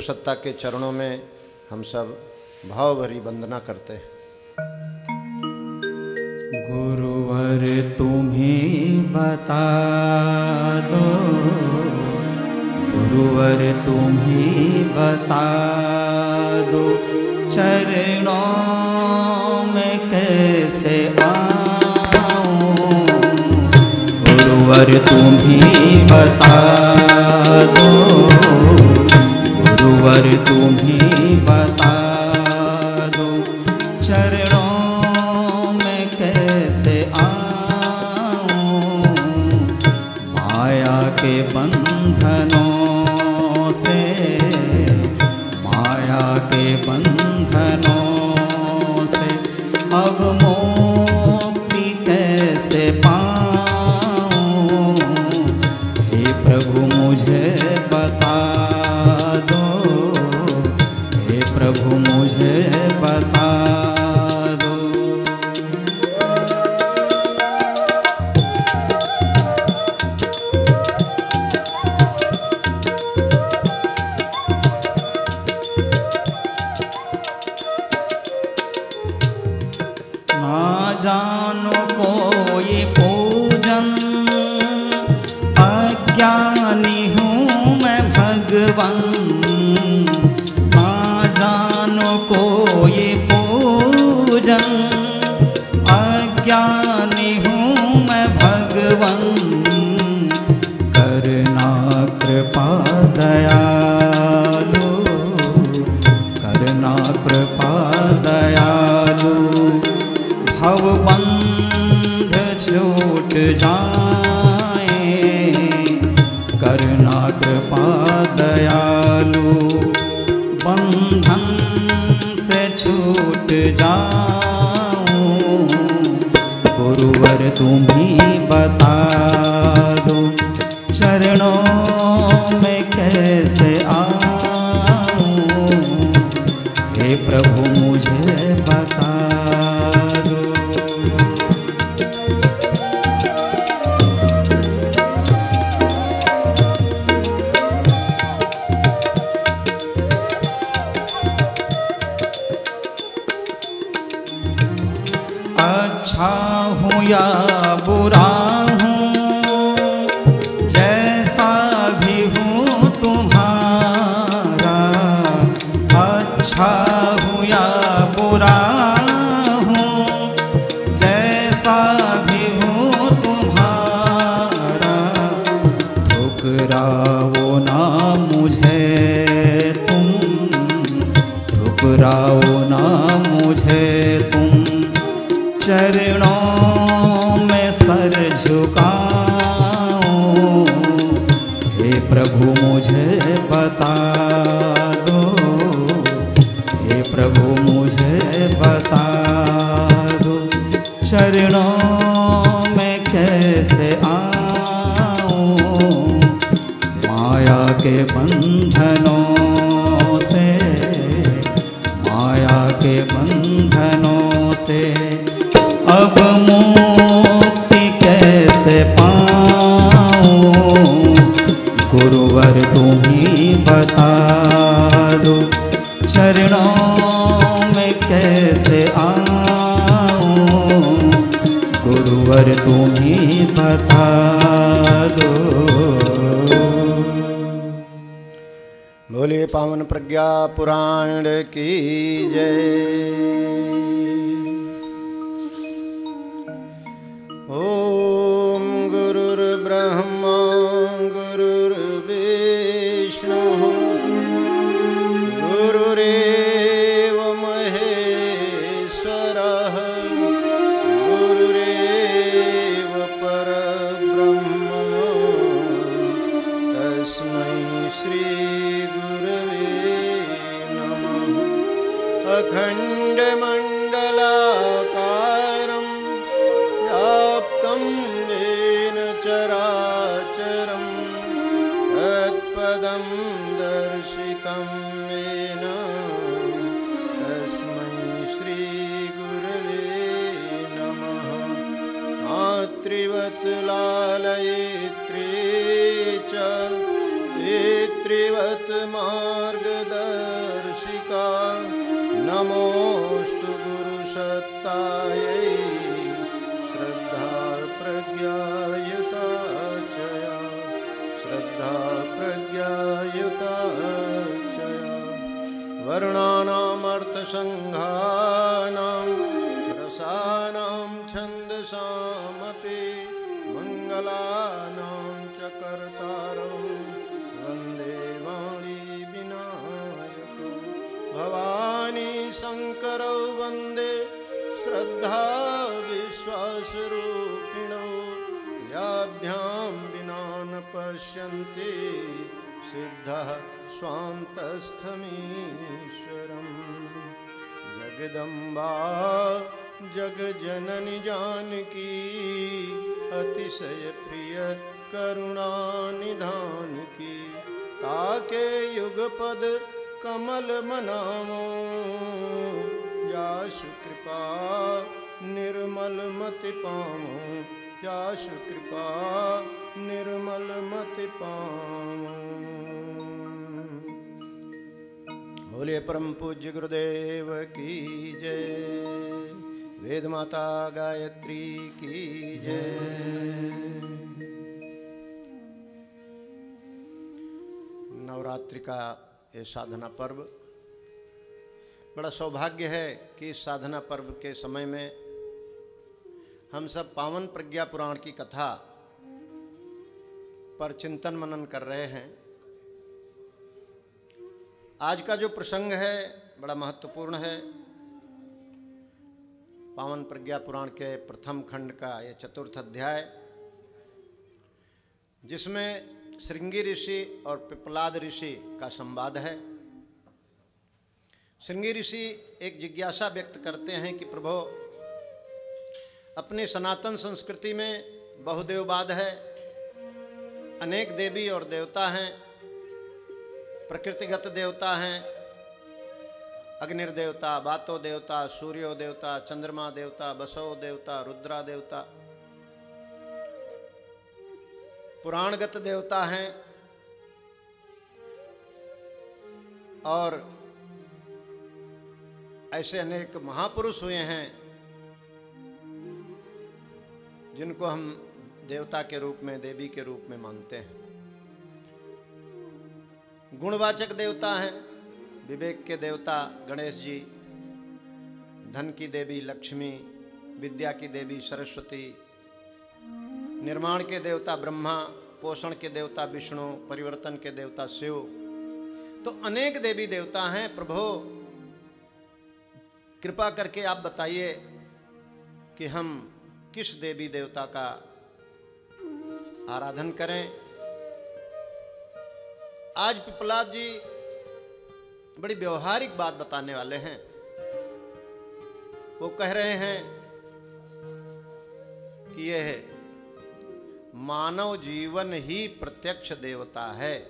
गुरुसत्ता के चरणों में हम सब भाव भरी वंदना करते हैं। गुरुवर तुम्हें बता दो, गुरुवर तुम्हें बता दो, चरणों में कैसे आऊं। गुरुवर तुम्हें बता दो, गुरुवर तुम्हें बता दो, चरणों में कैसे आऊं। माया के बंधनों से, माया के बंधनों से अब मुक्ति कैसे पाऊं। हे प्रभु मुझे बता दो, हे प्रभु मुझे बता दो। ना जानो कोई पूजन, अज्ञानी हूँ मैं भगवन। ना जानो कोई पूजन, अज्ञानी हूँ मैं भगवन। करना कृपा दयालु, करना कृपा दयालु, भवबंध छूट जाए। करना कृपा दयालु, बंधन से छूट जाऊं। गुरुवर तुम्हीं बता दो, चरणों में कैसे आऊं। हे प्रभु मुझे बता दो। अच्छा हूँ या बुरा हूँ, जैसा भी हूँ तुम्हारा। अच्छा हूँ या बुरा हूँ, जैसा भी हूँ तुम्हारा। ठुकराओ ना मुझे तुम, ठुकराओ ना मुझे तुम। चरणों में सर झुकाऊं। हे प्रभु मुझे बता दो, हे प्रभु मुझे बता दो, चरणों में कैसे आऊं। माया के बंधनों से, माया के बंधनों से अब मुक्ति कैसे पाऊं। गुरुवर तुम्हीं बता दो, चरणों में कैसे आऊं। गुरुवर तुम्हीं बता दो। बोलिए पावन प्रज्ञा पुराण की जय। ओम गुरुर्ब्रह्मा गुरुर्विष्णुः गुरुरेव महेश्वरः गुरुरेव परब्रह्म तस्मै श्री गुरवे नमः। अखण्डमण्डलाकारं व्याप्तं येन चराचरं तत्पदं दर्शितं येन तस्मै श्रीगुरवे नमः। मातृवत् लालयित्री च पितृवत् मार्गदर्शिका नमोस्तु गुरुसत्तायै श्रद्धा प्रज्ञायुता च या श्रद्धा प्रज्ञायुता च या वर्णानामर्थसङ्घानां रसानां छन्दसामपि मङ्गलानां च कर्तारौ वन्दे वाणी विनायकौ भवानी शङ्करौ वन्दे श्रद्धा विश्वासरूपिणौ याभ्यां विना न पश्यन्ति सिद्धः स्वान्तस्थमीश्वरम् जगदम्बा जगजननी जानकी अतिशय प्रिय करुणानिधान की ताके युगपद कमल मनामो जासु कृपा निर्मल मति पामो जासु कृपा निर्मल मति पामो। बोलिए परम पूज्य गुरुदेव की जय। वेद माता गायत्री की जय। नवरात्रि का ये साधना पर्व बड़ा सौभाग्य है कि इस साधना पर्व के समय में हम सब पावन प्रज्ञा पुराण की कथा पर चिंतन मनन कर रहे हैं। आज का जो प्रसंग है बड़ा महत्वपूर्ण है। पावन प्रज्ञा पुराण के प्रथम खंड का ये चतुर्थ अध्याय, जिसमें श्रृंगी ऋषि और पिप्पलाद ऋषि का संवाद है। श्रृंगी ऋषि एक जिज्ञासा व्यक्त करते हैं कि प्रभु, अपनी सनातन संस्कृति में बहुदेववाद है, अनेक देवी और देवता हैं, प्रकृतिगत देवता हैं, अग्निर्देवता, बातो देवता, सूर्यो देवता, चंद्रमा देवता, बसो देवता, रुद्रा देवता, पुराणगत देवता हैं और ऐसे अनेक महापुरुष हुए हैं जिनको हम देवता के रूप में, देवी के रूप में मानते हैं। गुणवाचक देवता हैं, विवेक के देवता गणेश जी, धन की देवी लक्ष्मी, विद्या की देवी सरस्वती, निर्माण के देवता ब्रह्मा, पोषण के देवता विष्णु, परिवर्तन के देवता शिव। तो अनेक देवी देवता हैं। प्रभु, कृपा करके आप बताइए कि हम किस देवी देवता का आराधन करें। आज पिप्पलाद जी बड़ी व्यवहारिक बात बताने वाले हैं। वो कह रहे हैं कि यह मानव जीवन ही प्रत्यक्ष देवता है।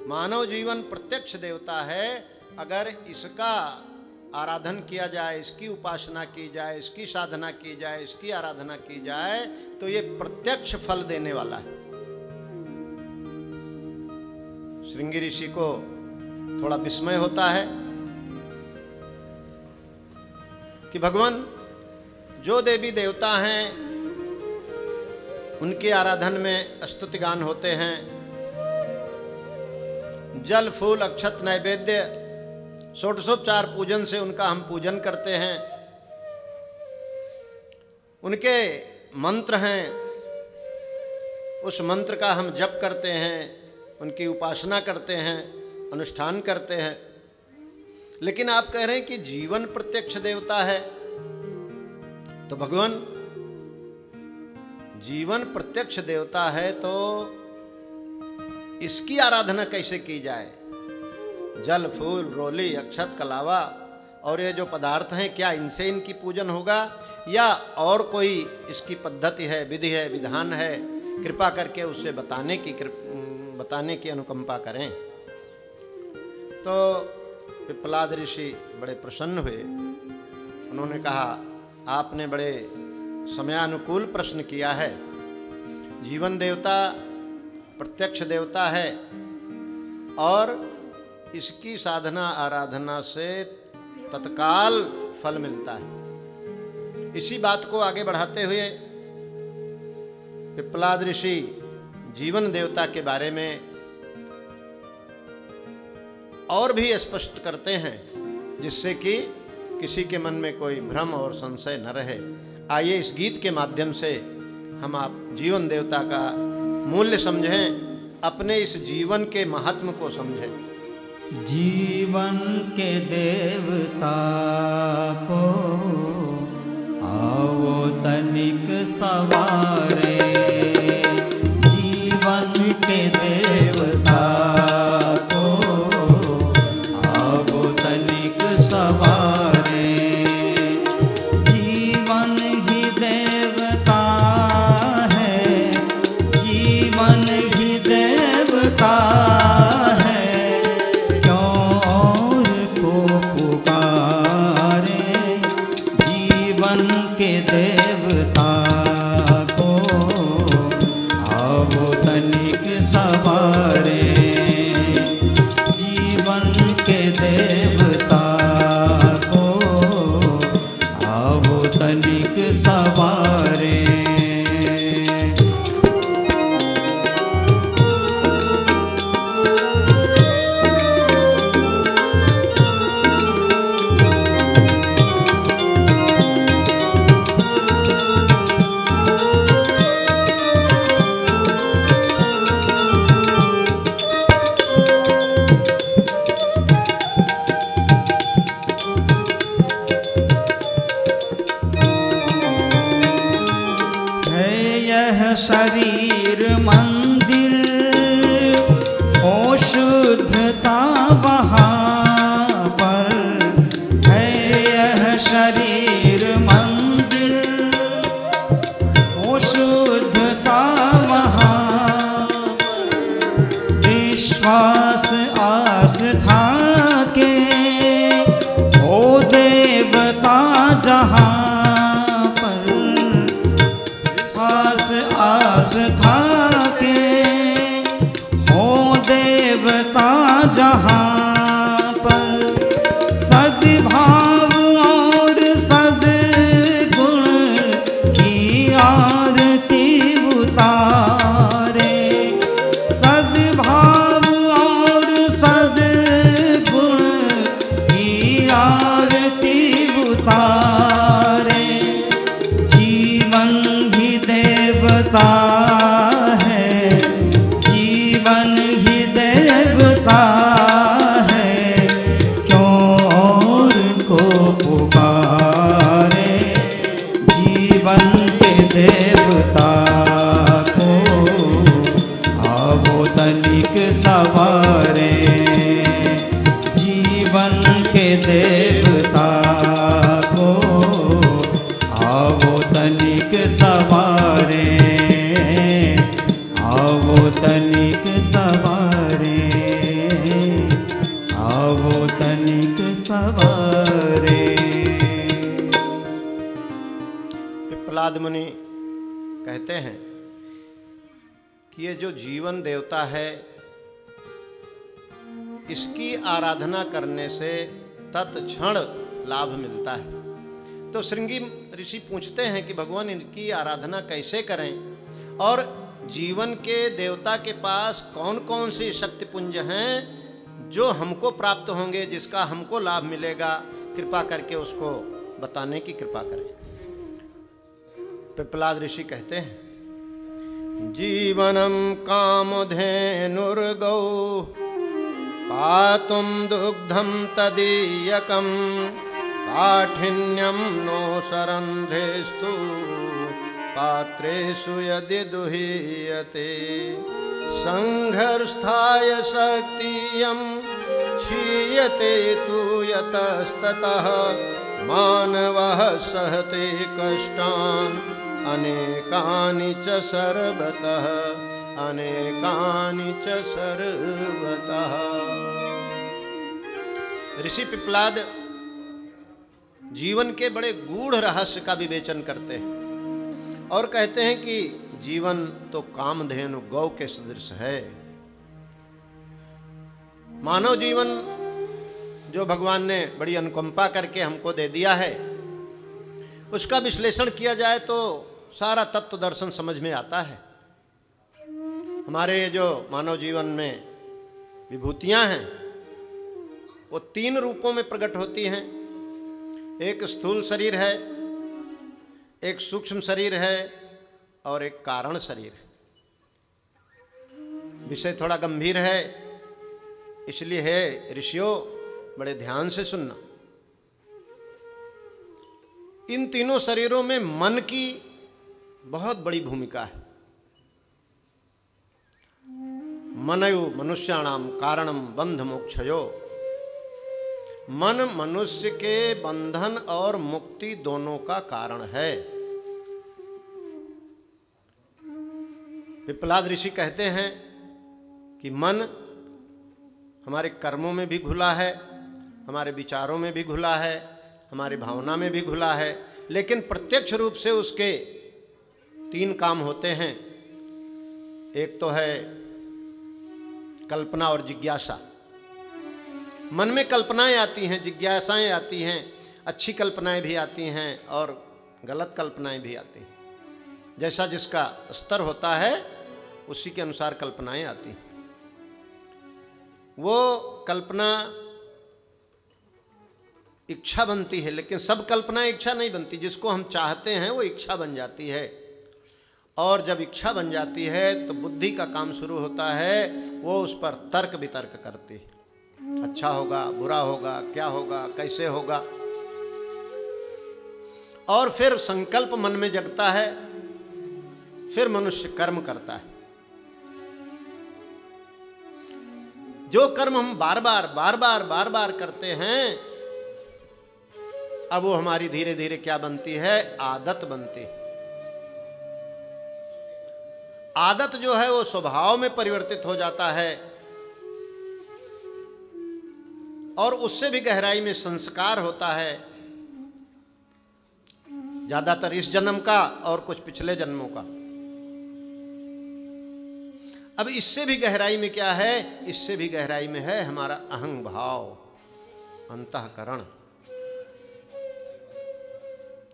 मानव जीवन प्रत्यक्ष देवता है। अगर इसका आराधन किया जाए, इसकी उपासना की जाए, इसकी साधना की जाए, इसकी आराधना की जाए, तो ये प्रत्यक्ष फल देने वाला है। श्रृंगी ऋषि को थोड़ा विस्मय होता है कि भगवान, जो देवी देवता हैं उनके आराधन में स्तुति गान होते हैं, जल फूल अक्षत नैवेद्य षोडशोपचार पूजन से उनका हम पूजन करते हैं, उनके मंत्र हैं, उस मंत्र का हम जप करते हैं, उनकी उपासना करते हैं, अनुष्ठान करते हैं। लेकिन आप कह रहे हैं कि जीवन प्रत्यक्ष देवता है। तो भगवान, जीवन प्रत्यक्ष देवता है तो इसकी आराधना कैसे की जाए? जल फूल रोली अक्षत कलावा और ये जो पदार्थ हैं, क्या इनसे इनकी पूजन होगा या और कोई इसकी पद्धति है, विधि है, विधान है? कृपा करके उससे बताने की अनुकंपा करें। तो पिप्पलाद ऋषि बड़े प्रसन्न हुए। उन्होंने कहा, आपने बड़े समयानुकूल प्रश्न किया है। जीवन देवता प्रत्यक्ष देवता है और इसकी साधना आराधना से तत्काल फल मिलता है। इसी बात को आगे बढ़ाते हुए पिप्पलाद ऋषि जीवन देवता के बारे में और भी स्पष्ट करते हैं, जिससे कि किसी के मन में कोई भ्रम और संशय न रहे। आइए इस गीत के माध्यम से हम आप जीवन देवता का मूल्य समझें, अपने इस जीवन के महात्म को समझें। जीवन के देवता को आओ तनिक सवारे, जीवन के देवता को आओ तनिक सवारे। जीवन ही देवता है, जीवन ही देवता है, क्यों और को पुकारे। जीवन के देवता को आओ तनिक सवारे, जीवन के देवता को आओ तनिक सवारे। शरीर मंदिर ओ शुद्धता वहाँ पर है। यह शरीर मंदिर ओ शुद्धता वहाँ, विश्वास आस्था के ओ देवता जहाँ आस्था के हो देवता जहाँ पर। सद्भाव और सद्गुण की आरती उतारे, सद्भाव और सद्गुण की आरती उतारे। जीवन ही देवता है, जीवन ही देवता है, क्यों और को पुकारे। जीवन के देवता को आओ तनिक सवारे, जीवन के देवता को आओ तनिक सवारे, आओ तनिक सवारे, आओ तनिक सवारे। पिप्पलाद मुनि कहते हैं कि ये जो जीवन देवता है, इसकी आराधना करने से तत्क्षण लाभ मिलता है। तो श्रृंगी ऋषि पूछते हैं कि भगवान इनकी आराधना कैसे करें, और जीवन के देवता के पास कौन कौन सी शक्ति पुंज हैं जो हमको प्राप्त होंगे, जिसका हमको लाभ मिलेगा। कृपा करके उसको बताने की कृपा करें। पिप्पलाद ऋषि कहते हैं, जीवनम कामधेनुर्गौ पातुम दुग्धम तदीयकम, काठिन्यम नो सरन्धेस्तु पात्रेषु यदि दुहीयते। संघर्षाय शक्तियं क्षीयते तु यतस्ततः, मानवः सहते कष्टान् अनेकानि च सर्वतः, अनेकानि च सर्वतः। ऋषि पिप्पलाद जीवन के बड़े गूढ़ रहस्य का विवेचन करते हैं और कहते हैं कि जीवन तो कामधेनु गौ के सदृश है। मानव जीवन जो भगवान ने बड़ी अनुकंपा करके हमको दे दिया है, उसका विश्लेषण किया जाए तो सारा तत्व दर्शन समझ में आता है। हमारे जो मानव जीवन में विभूतियां हैं वो 3 रूपों में प्रकट होती हैं। एक स्थूल शरीर है, एक सूक्ष्म शरीर है और एक कारण शरीर है। विषय थोड़ा गंभीर है, इसलिए है ऋषियों बड़े ध्यान से सुनना। इन तीनों शरीरों में मन की बहुत बड़ी भूमिका है। मनयो मनुष्याणाम कारणम बंध मोक्षयो। मन मनुष्य के बंधन और मुक्ति दोनों का कारण है। पिप्पलाद ऋषि कहते हैं कि मन हमारे कर्मों में भी घुला है, हमारे विचारों में भी घुला है, हमारी भावना में भी घुला है, लेकिन प्रत्यक्ष रूप से उसके 3 काम होते हैं। एक तो है कल्पना और जिज्ञासा। मन में कल्पनाएं आती हैं, जिज्ञासाएं आती हैं, अच्छी कल्पनाएं भी आती हैं और गलत कल्पनाएं भी आती हैं। जैसा जिसका स्तर होता है उसी के अनुसार कल्पनाएं आती हैं। वो कल्पना इच्छा बनती है, लेकिन सब कल्पना इच्छा नहीं बनती। जिसको हम चाहते हैं वो इच्छा बन जाती है, और जब इच्छा बन जाती है तो बुद्धि का काम शुरू होता है। वो उस पर तर्क वितर्क करती है, अच्छा होगा, बुरा होगा, क्या होगा, कैसे होगा। और फिर संकल्प मन में जगता है, फिर मनुष्य कर्म करता है। जो कर्म हम बार बार करते हैं, अब वो हमारी धीरे धीरे क्या बनती है, आदत बनती है। आदत जो है वो स्वभाव में परिवर्तित हो जाता है और उससे भी गहराई में संस्कार होता है, ज्यादातर इस जन्म का और कुछ पिछले जन्मों का। अब इससे भी गहराई में क्या है, इससे भी गहराई में है हमारा अहंग भाव, अंतःकरण,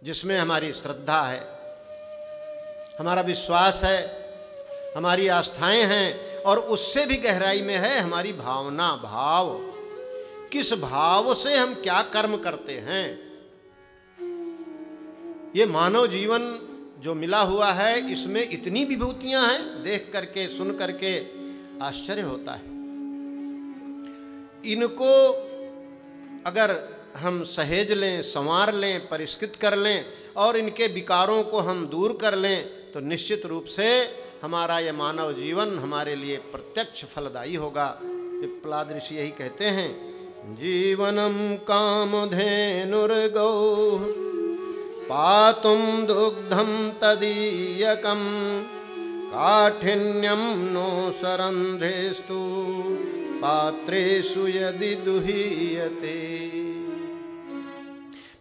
जिसमें हमारी श्रद्धा है, हमारा विश्वास है, हमारी आस्थाएं हैं, और उससे भी गहराई में है हमारी भावना, भाव। किस भाव से हम क्या कर्म करते हैं। ये मानव जीवन जो मिला हुआ है, इसमें इतनी विभूतियां हैं, देख करके सुन करके आश्चर्य होता है। इनको अगर हम सहेज लें, संवार लें, परिष्कृत कर लें और इनके विकारों को हम दूर कर लें, तो निश्चित रूप से हमारा यह मानव जीवन हमारे लिए प्रत्यक्ष फलदायी होगा। पिप्पलाद ऋषि यही कहते हैं, जीवनम कामधेनुर्गौ पातुम दुग्धम तदीयकम काठिन्यम नो सरंध्रेस्तु पात्रेषु यदि दुहीयते।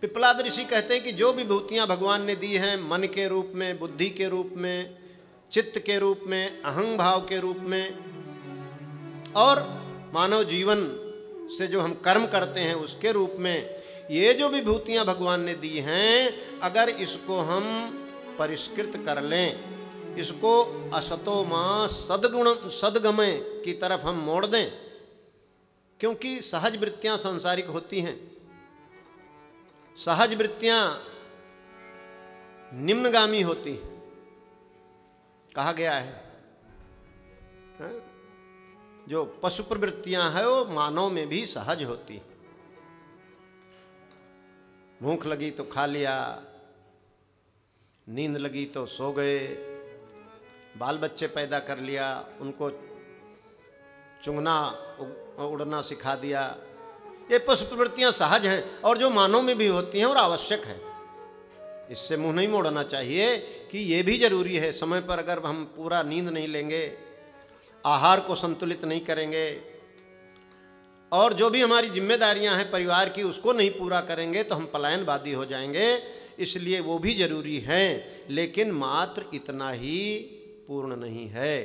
पिप्पलाद ऋषि कहते हैं कि जो विभूतियां भगवान ने दी हैं, मन के रूप में, बुद्धि के रूप में, चित्त के रूप में, अहंग भाव के रूप में, और मानव जीवन से जो हम कर्म करते हैं उसके रूप में, ये जो विभूतियां भगवान ने दी हैं, अगर इसको हम परिष्कृत कर लें, इसको असतो मां सद्गुण सद्गमय की तरफ हम मोड़ दें, क्योंकि सहज वृत्तियां सांसारिक होती हैं, सहज वृत्तियां निम्नगामी होती हैं। कहा गया है जो पशु प्रवृत्तियां हैं वो मानव में भी सहज होती। भूख लगी तो खा लिया, नींद लगी तो सो गए, बाल बच्चे पैदा कर लिया, उनको चुंगना उड़ना सिखा दिया। ये पशु प्रवृत्तियां सहज हैं और जो मानव में भी होती हैं और आवश्यक है। इससे मुंह नहीं मोड़ना चाहिए कि ये भी जरूरी है। समय पर अगर हम पूरा नींद नहीं लेंगे, आहार को संतुलित नहीं करेंगे और जो भी हमारी जिम्मेदारियां हैं परिवार की उसको नहीं पूरा करेंगे तो हम पलायनवादी हो जाएंगे। इसलिए वो भी जरूरी हैं, लेकिन मात्र इतना ही पूर्ण नहीं है।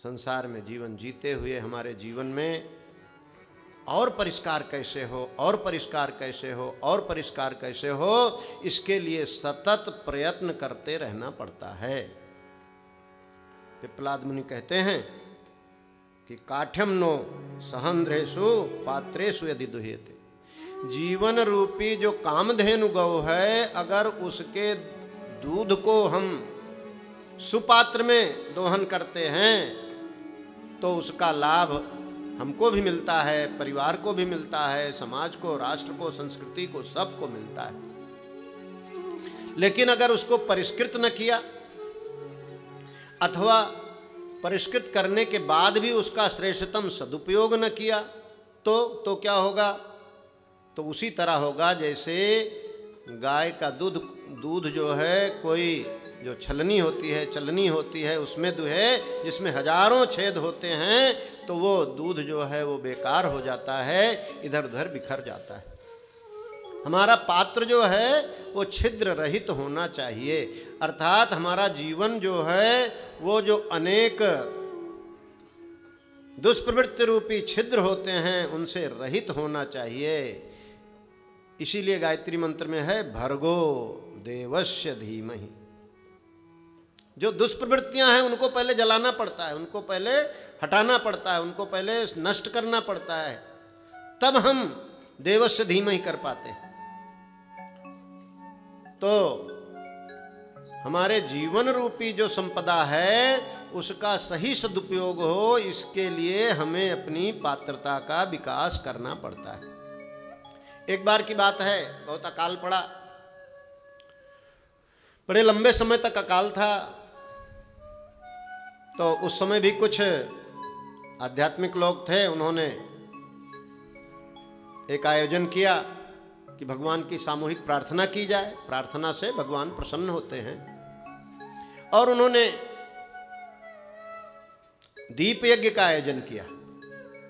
संसार में जीवन जीते हुए हमारे जीवन में और परिष्कार कैसे हो, और परिष्कार कैसे हो, और परिष्कार कैसे हो, इसके लिए सतत प्रयत्न करते रहना पड़ता है। पिप्पलाद मुनि कहते हैं कि काठ्यम नो सहन्द्रेषु पात्रेषु यदि दुह्यते, जीवन रूपी जो कामधेनु गौ है, अगर उसके दूध को हम सुपात्र में दोहन करते हैं तो उसका लाभ हमको भी मिलता है, परिवार को भी मिलता है, समाज को, राष्ट्र को, संस्कृति को, सबको मिलता है। लेकिन अगर उसको परिष्कृत न किया अथवा परिष्कृत करने के बाद भी उसका श्रेष्ठतम सदुपयोग न किया तो क्या होगा? तो उसी तरह होगा जैसे गाय का दूध जो है, कोई जो छलनी होती है, चलनी होती है, उसमें दुहे जिसमें हजारों छेद होते हैं, तो वो दूध जो है वो बेकार हो जाता है, इधर उधर बिखर जाता है। हमारा पात्र जो है वो छिद्र रहित होना चाहिए, अर्थात हमारा जीवन जो है वो जो अनेक दुष्प्रवृत्ति रूपी छिद्र होते हैं उनसे रहित होना चाहिए। इसीलिए गायत्री मंत्र में है भर्गो देवस्य धीमहि। जो दुष्प्रवृत्तियां हैं उनको पहले जलाना पड़ता है, उनको पहले हटाना पड़ता है, उनको पहले नष्ट करना पड़ता है, तब हम देवस्य धीमहि कर पाते हैं। तो हमारे जीवन रूपी जो संपदा है उसका सही सदुपयोग हो, इसके लिए हमें अपनी पात्रता का विकास करना पड़ता है। एक बार की बात है, बहुत अकाल पड़ा, बड़े लंबे समय तक अकाल था। तो उस समय भी कुछ आध्यात्मिक लोग थे, उन्होंने एक आयोजन किया कि भगवान की सामूहिक प्रार्थना की जाए, प्रार्थना से भगवान प्रसन्न होते हैं। और उन्होंने दीप यज्ञ का आयोजन किया,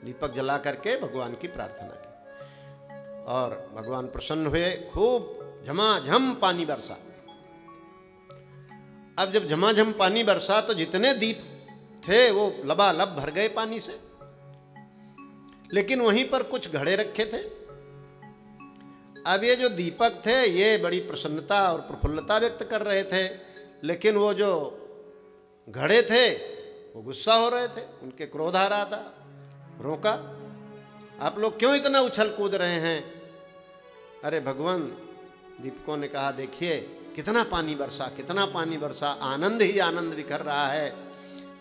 दीपक जला करके भगवान की प्रार्थना की और भगवान प्रसन्न हुए, खूब झमाझम पानी बरसा। अब जब झमाझम पानी बरसा तो जितने दीप थे वो लबालब भर गए पानी से, लेकिन वहीं पर कुछ घड़े रखे थे। अब ये जो दीपक थे ये बड़ी प्रसन्नता और प्रफुल्लता व्यक्त कर रहे थे, लेकिन वो जो घड़े थे वो गुस्सा हो रहे थे, उनके क्रोध आ रहा था। रोका, आप लोग क्यों इतना उछल कूद रहे हैं? अरे भगवान, दीपकों ने कहा देखिए कितना पानी बरसा, कितना पानी बरसा, आनंद ही आनंद बिखर रहा है।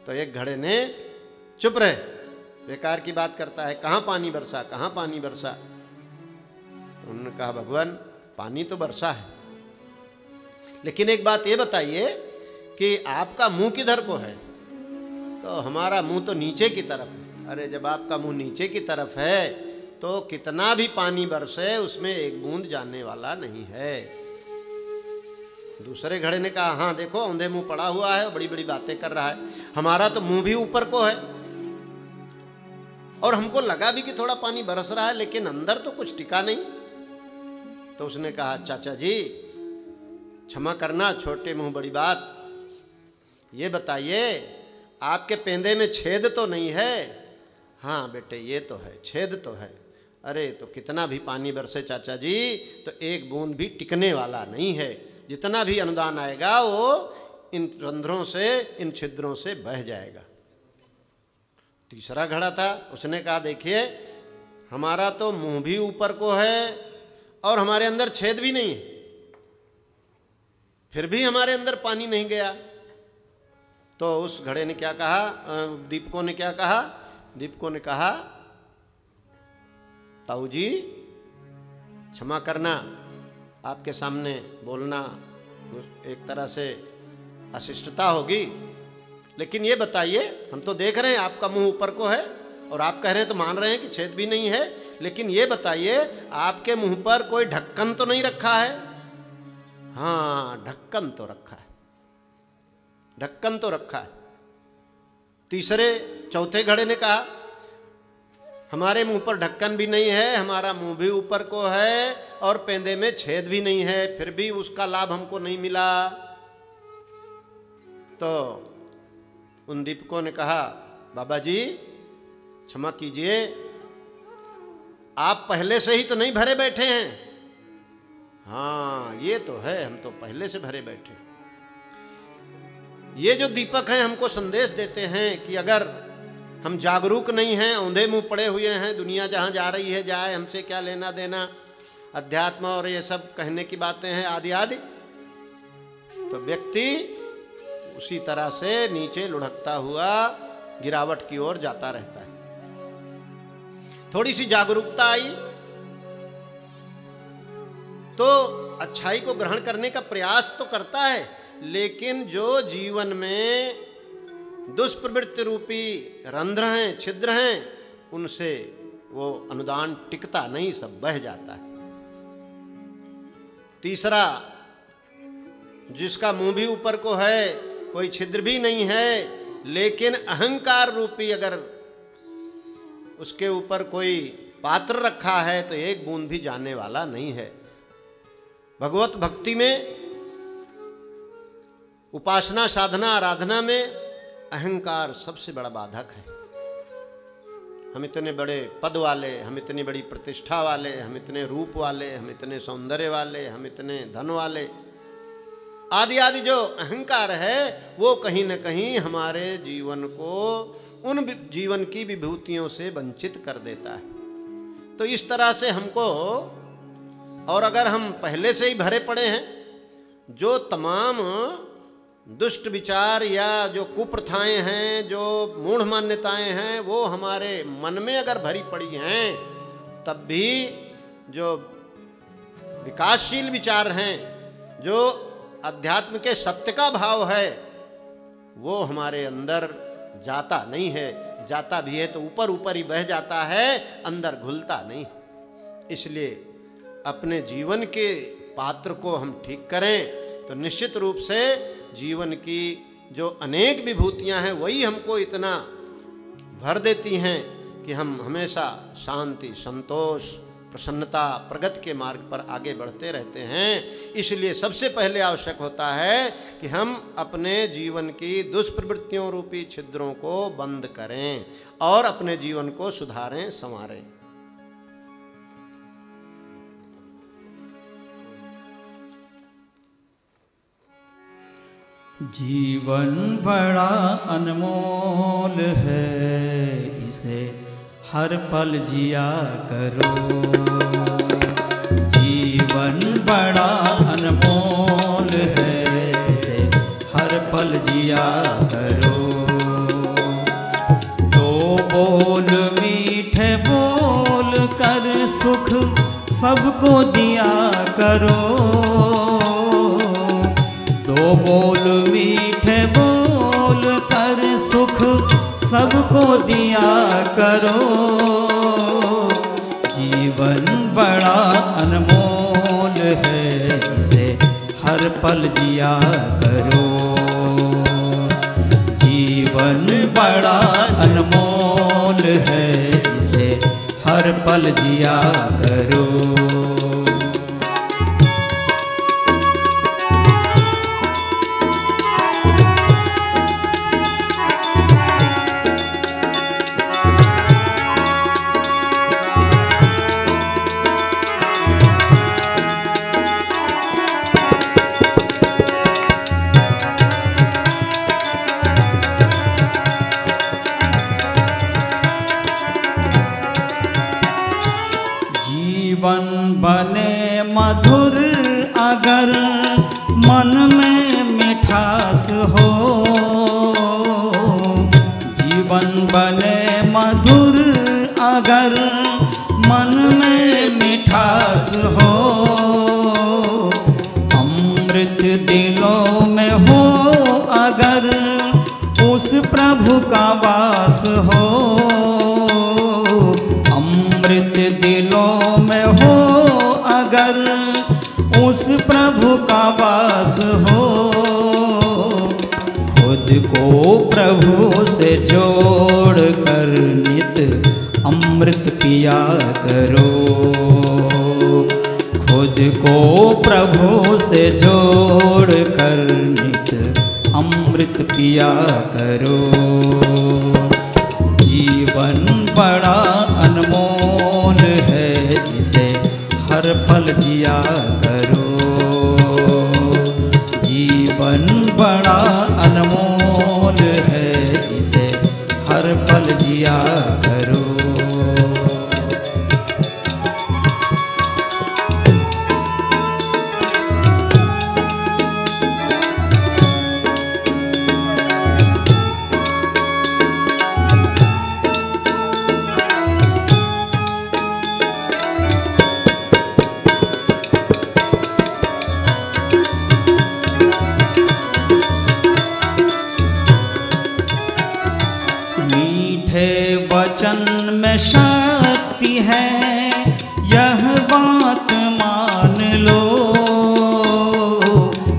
तो एक घड़े ने चुप रहे, बेकार की बात करता है, कहाँ पानी बरसा, कहाँ पानी बरसा? तो उन्होंने कहा भगवान पानी तो बरसा है, लेकिन एक बात ये बताइए कि आपका मुंह किधर को है? तो हमारा मुंह तो नीचे की तरफ है। अरे जब आपका मुंह नीचे की तरफ है तो कितना भी पानी बरसे उसमें एक बूंद जाने वाला नहीं है। दूसरे घड़े ने कहा हाँ देखो औंधे मुंह पड़ा हुआ है, बड़ी बड़ी बातें कर रहा है, हमारा तो मुंह भी ऊपर को है और हमको लगा भी कि थोड़ा पानी बरस रहा है, लेकिन अंदर तो कुछ टिका नहीं। तो उसने कहा चाचा जी क्षमा करना, छोटे मुंह बड़ी बात, ये बताइए आपके पेंदे में छेद तो नहीं है? हाँ बेटे ये तो है, छेद तो है। अरे तो कितना भी पानी बरसे चाचा जी तो एक बूंद भी टिकने वाला नहीं है, जितना भी अनुदान आएगा वो इन रंध्रों से, इन छिद्रों से बह जाएगा। तीसरा घड़ा था, उसने कहा देखिए हमारा तो मुंह भी ऊपर को है और हमारे अंदर छेद भी नहीं है, फिर भी हमारे अंदर पानी नहीं गया। तो उस घड़े ने क्या कहा, दीपकों ने क्या कहा? दीपकों ने कहा ताऊ जी क्षमा करना, आपके सामने बोलना एक तरह से अशिष्टता होगी, लेकिन ये बताइए हम तो देख रहे हैं आपका मुंह ऊपर को है और आप कह रहे हैं तो मान रहे हैं कि छेद भी नहीं है, लेकिन ये बताइए आपके मुंह पर कोई ढक्कन तो नहीं रखा है? हाँ ढक्कन तो रखा है, ढक्कन तो रखा है। चौथे घड़े ने कहा हमारे मुंह पर ढक्कन भी नहीं है, हमारा मुंह भी ऊपर को है और पेंदे में छेद भी नहीं है, फिर भी उसका लाभ हमको नहीं मिला। तो उन दीपकों ने कहा बाबा जी क्षमा कीजिए, आप पहले से ही तो नहीं भरे बैठे हैं। हाँ ये तो है, हम तो पहले से भरे बैठे। ये जो दीपक हैं हमको संदेश देते हैं कि अगर हम जागरूक नहीं हैं, औंधे मुंह पड़े हुए हैं, दुनिया जहाँ जा रही है जाए, हमसे क्या लेना देना, अध्यात्म और ये सब कहने की बातें हैं आदि आदि, तो व्यक्ति उसी तरह से नीचे लुढ़कता हुआ गिरावट की ओर जाता रहता है। थोड़ी सी जागरूकता आई तो अच्छाई को ग्रहण करने का प्रयास तो करता है, लेकिन जो जीवन में दुष्प्रवृत्ति रूपी रंध्र हैं, छिद्र हैं, उनसे वो अनुदान टिकता नहीं, सब बह जाता है। तीसरा, जिसका मुंह भी ऊपर को है, कोई छिद्र भी नहीं है, लेकिन अहंकार रूपी अगर उसके ऊपर कोई पात्र रखा है तो एक बूंद भी जाने वाला नहीं है। भगवत भक्ति में, उपासना साधना आराधना में अहंकार सबसे बड़ा बाधक है। हम इतने बड़े पद वाले, हम इतनी बड़ी प्रतिष्ठा वाले, हम इतने रूप वाले, हम इतने सौंदर्य वाले, हम इतने धन वाले, आदि आदि जो अहंकार है वो कहीं न कहीं हमारे जीवन को उन जीवन की विभूतियों से वंचित कर देता है। तो इस तरह से हमको, और अगर हम पहले से ही भरे पड़े हैं, जो तमाम दुष्ट विचार या जो कुप्रथाएं हैं, जो मूढ़ मान्यताएं हैं, वो हमारे मन में अगर भरी पड़ी हैं, तब भी जो विकासशील विचार हैं, जो अध्यात्म के सत्य का भाव है, वो हमारे अंदर जाता नहीं है। जाता भी है तो ऊपर ऊपर ही बह जाता है, अंदर घुलता नहीं। इसलिए अपने जीवन के पात्र को हम ठीक करें तो निश्चित रूप से जीवन की जो अनेक विभूतियां हैं वही हमको इतना भर देती हैं कि हम हमेशा शांति, संतोष, प्रसन्नता, प्रगति के मार्ग पर आगे बढ़ते रहते हैं। इसलिए सबसे पहले आवश्यक होता है कि हम अपने जीवन की दुष्प्रवृत्तियों रूपी छिद्रों को बंद करें और अपने जीवन को सुधारें, संवारें। जीवन बड़ा अनमोल है, इसे हर पल जिया करो। जीवन बड़ा अनमोल है, इसे हर पल जिया करो। दो बोल मीठे बोल कर सुख सबको दिया करो। दो बोल मीठे बोल कर सुख सबको दिया करो। जीवन बड़ा अनमोल है, इसे हर पल जिया करो। जीवन बड़ा अनमोल है, इसे हर पल जिया करो। जीवन बने मधुर अगर मन में मिठास हो। जीवन बने मधुर अगर मन में मिठास हो। अमृत दिलों में हो अगर उस प्रभु का वास हो। अमृत दिलों में हो अगर उस प्रभु का वास हो। खुद को प्रभु से जोड़ कर नित अमृत पिया करो। खुद को प्रभु से जोड़ कर नित अमृत पिया करो। जीवन बड़ा अनमोल है, इसे हर पल जिया करो। जीवन बड़ा अनमोल है, इसे हर पल जिया करो। वचन में शक्ति है, यह बात मान लो।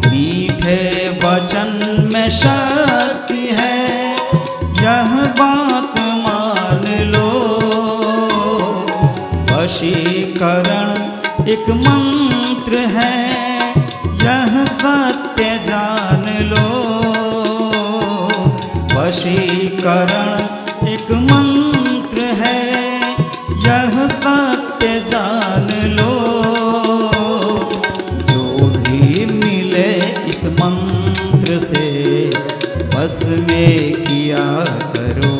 मीठे वचन में शक्ति है, यह बात मान लो। वशीकरण एक मंत्र है, यह सत्य जान लो। वशीकरण एक मंत्र है, यह सत्य जान लो। जो भी मिले इस मंत्र से बस में किया करो।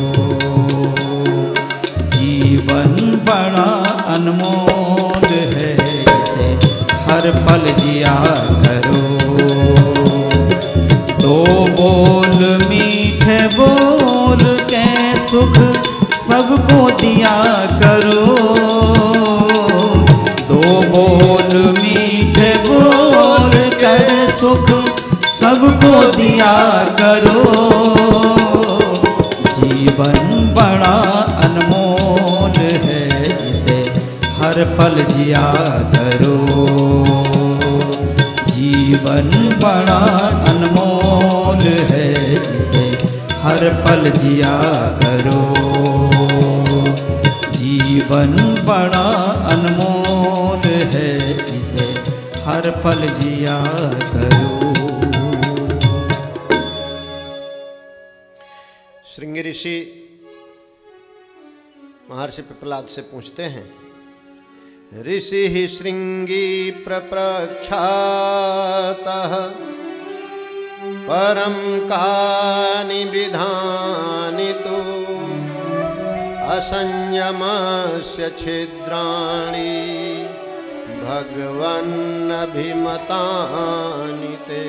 जीवन बड़ा अनमोल है, इसे हर पल जिया करो। दो बोल मीठे बोल के सुख सबको दिया करो। दो बोल मीठे बोल कर सुख सबको दिया करो। जीवन बड़ा अनमोल है, इसे हर पल जिया करो। जीवन बड़ा अनमोल है, इसे हर पल जिया करो। जीवन बड़ा अनमोल है, इसे हर पल जिया करो। श्रृंगी ऋषि महर्षि पिप्पलाद से पूछते हैं, ऋषि श्रृंगी प्रप्रक्षातः परम कानि विधानि तु असंयमस्य छिद्राणि भगवन्नभिमतानि ते।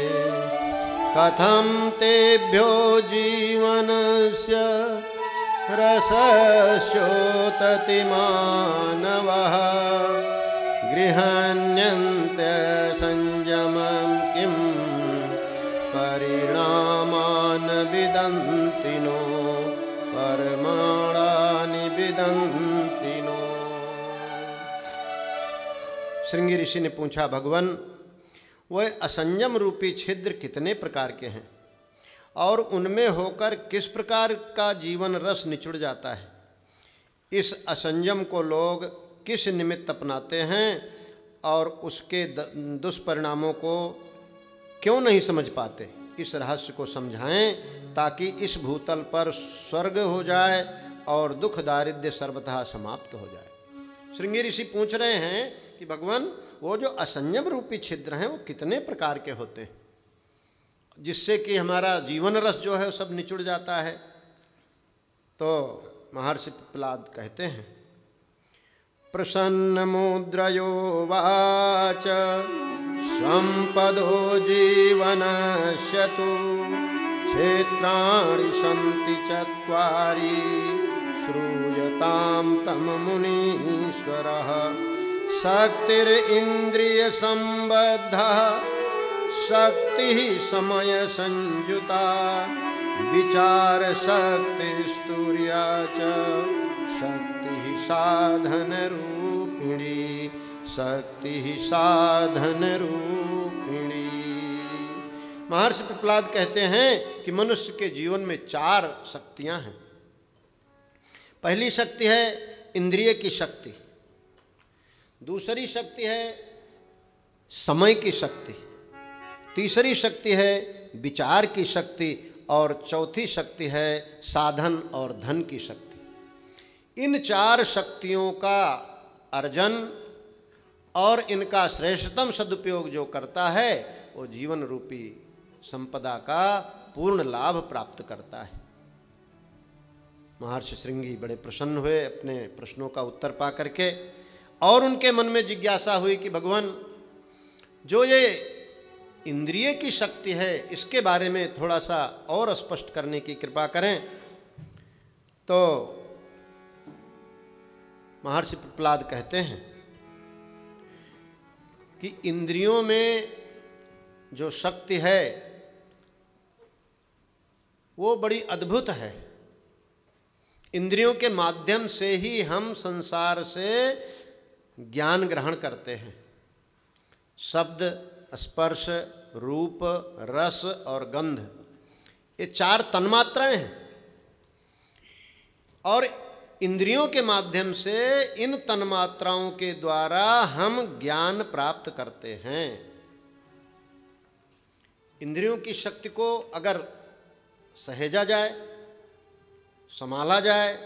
कथं तेभ्यो जीवनस्य रसस्योतति मानवः गृह्णन्ते संयमं किं परिणामान् विदन्ति नो परमाणानि विदन्ति नो। श्रृंगी ऋषि ने पूछा, भगवान वह असंयम रूपी छिद्र कितने प्रकार के हैं और उनमें होकर किस प्रकार का जीवन रस निचुड़ जाता है? इस असंयम को लोग किस निमित्त अपनाते हैं और उसके दुष्परिणामों को क्यों नहीं समझ पाते? इस रहस्य को समझाएं ताकि इस भूतल पर स्वर्ग हो जाए और दुख दारिद्र्य सर्वथा समाप्त हो जाए। श्रृंगी ऋषि पूछ रहे हैं कि भगवान वो जो असंयम रूपी छिद्र हैं वो कितने प्रकार के होते हैं जिससे कि हमारा जीवन रस जो है वो सब निचुड़ जाता है? तो महर्षि पिप्पलाद कहते हैं, प्रसन्न मुद्रयो वाच संपदो जीवनस्य तु क्षेत्राणि सन्ति चत्वारि श्रूयतां तं मुनीश्वरः। शक्तिरिन्द्रिय संबद्धः शक्ति समय संयुता विचार शक्ति स्तुर्या च शक्ति साधन रूपिणी शक्ति साधन रूपिणी। महर्षि पिप्पलाद कहते हैं कि मनुष्य के जीवन में 4 शक्तियां हैं। पहली शक्ति है इंद्रिय की शक्ति, दूसरी शक्ति है समय की शक्ति, तीसरी शक्ति है विचार की शक्ति और चौथी शक्ति है साधन और धन की शक्ति। इन 4 शक्तियों का अर्जन और इनका श्रेष्ठतम सदुपयोग जो करता है वो जीवन रूपी संपदा का पूर्ण लाभ प्राप्त करता है। महर्षि श्रृंगी बड़े प्रसन्न हुए अपने प्रश्नों का उत्तर पा करके, और उनके मन में जिज्ञासा हुई कि भगवान, जो ये इंद्रिय की शक्ति है इसके बारे में थोड़ा सा और स्पष्ट करने की कृपा करें। तो महर्षि प्रहलाद कहते हैं कि इंद्रियों में जो शक्ति है वो बड़ी अद्भुत है। इंद्रियों के माध्यम से ही हम संसार से ज्ञान ग्रहण करते हैं। शब्द, स्पर्श, रूप, रस और गंध, ये 4 तन्मात्राएं हैं, और इंद्रियों के माध्यम से इन तन्मात्राओं के द्वारा हम ज्ञान प्राप्त करते हैं। इंद्रियों की शक्ति को अगर सहेजा जाए, संभाला जाए,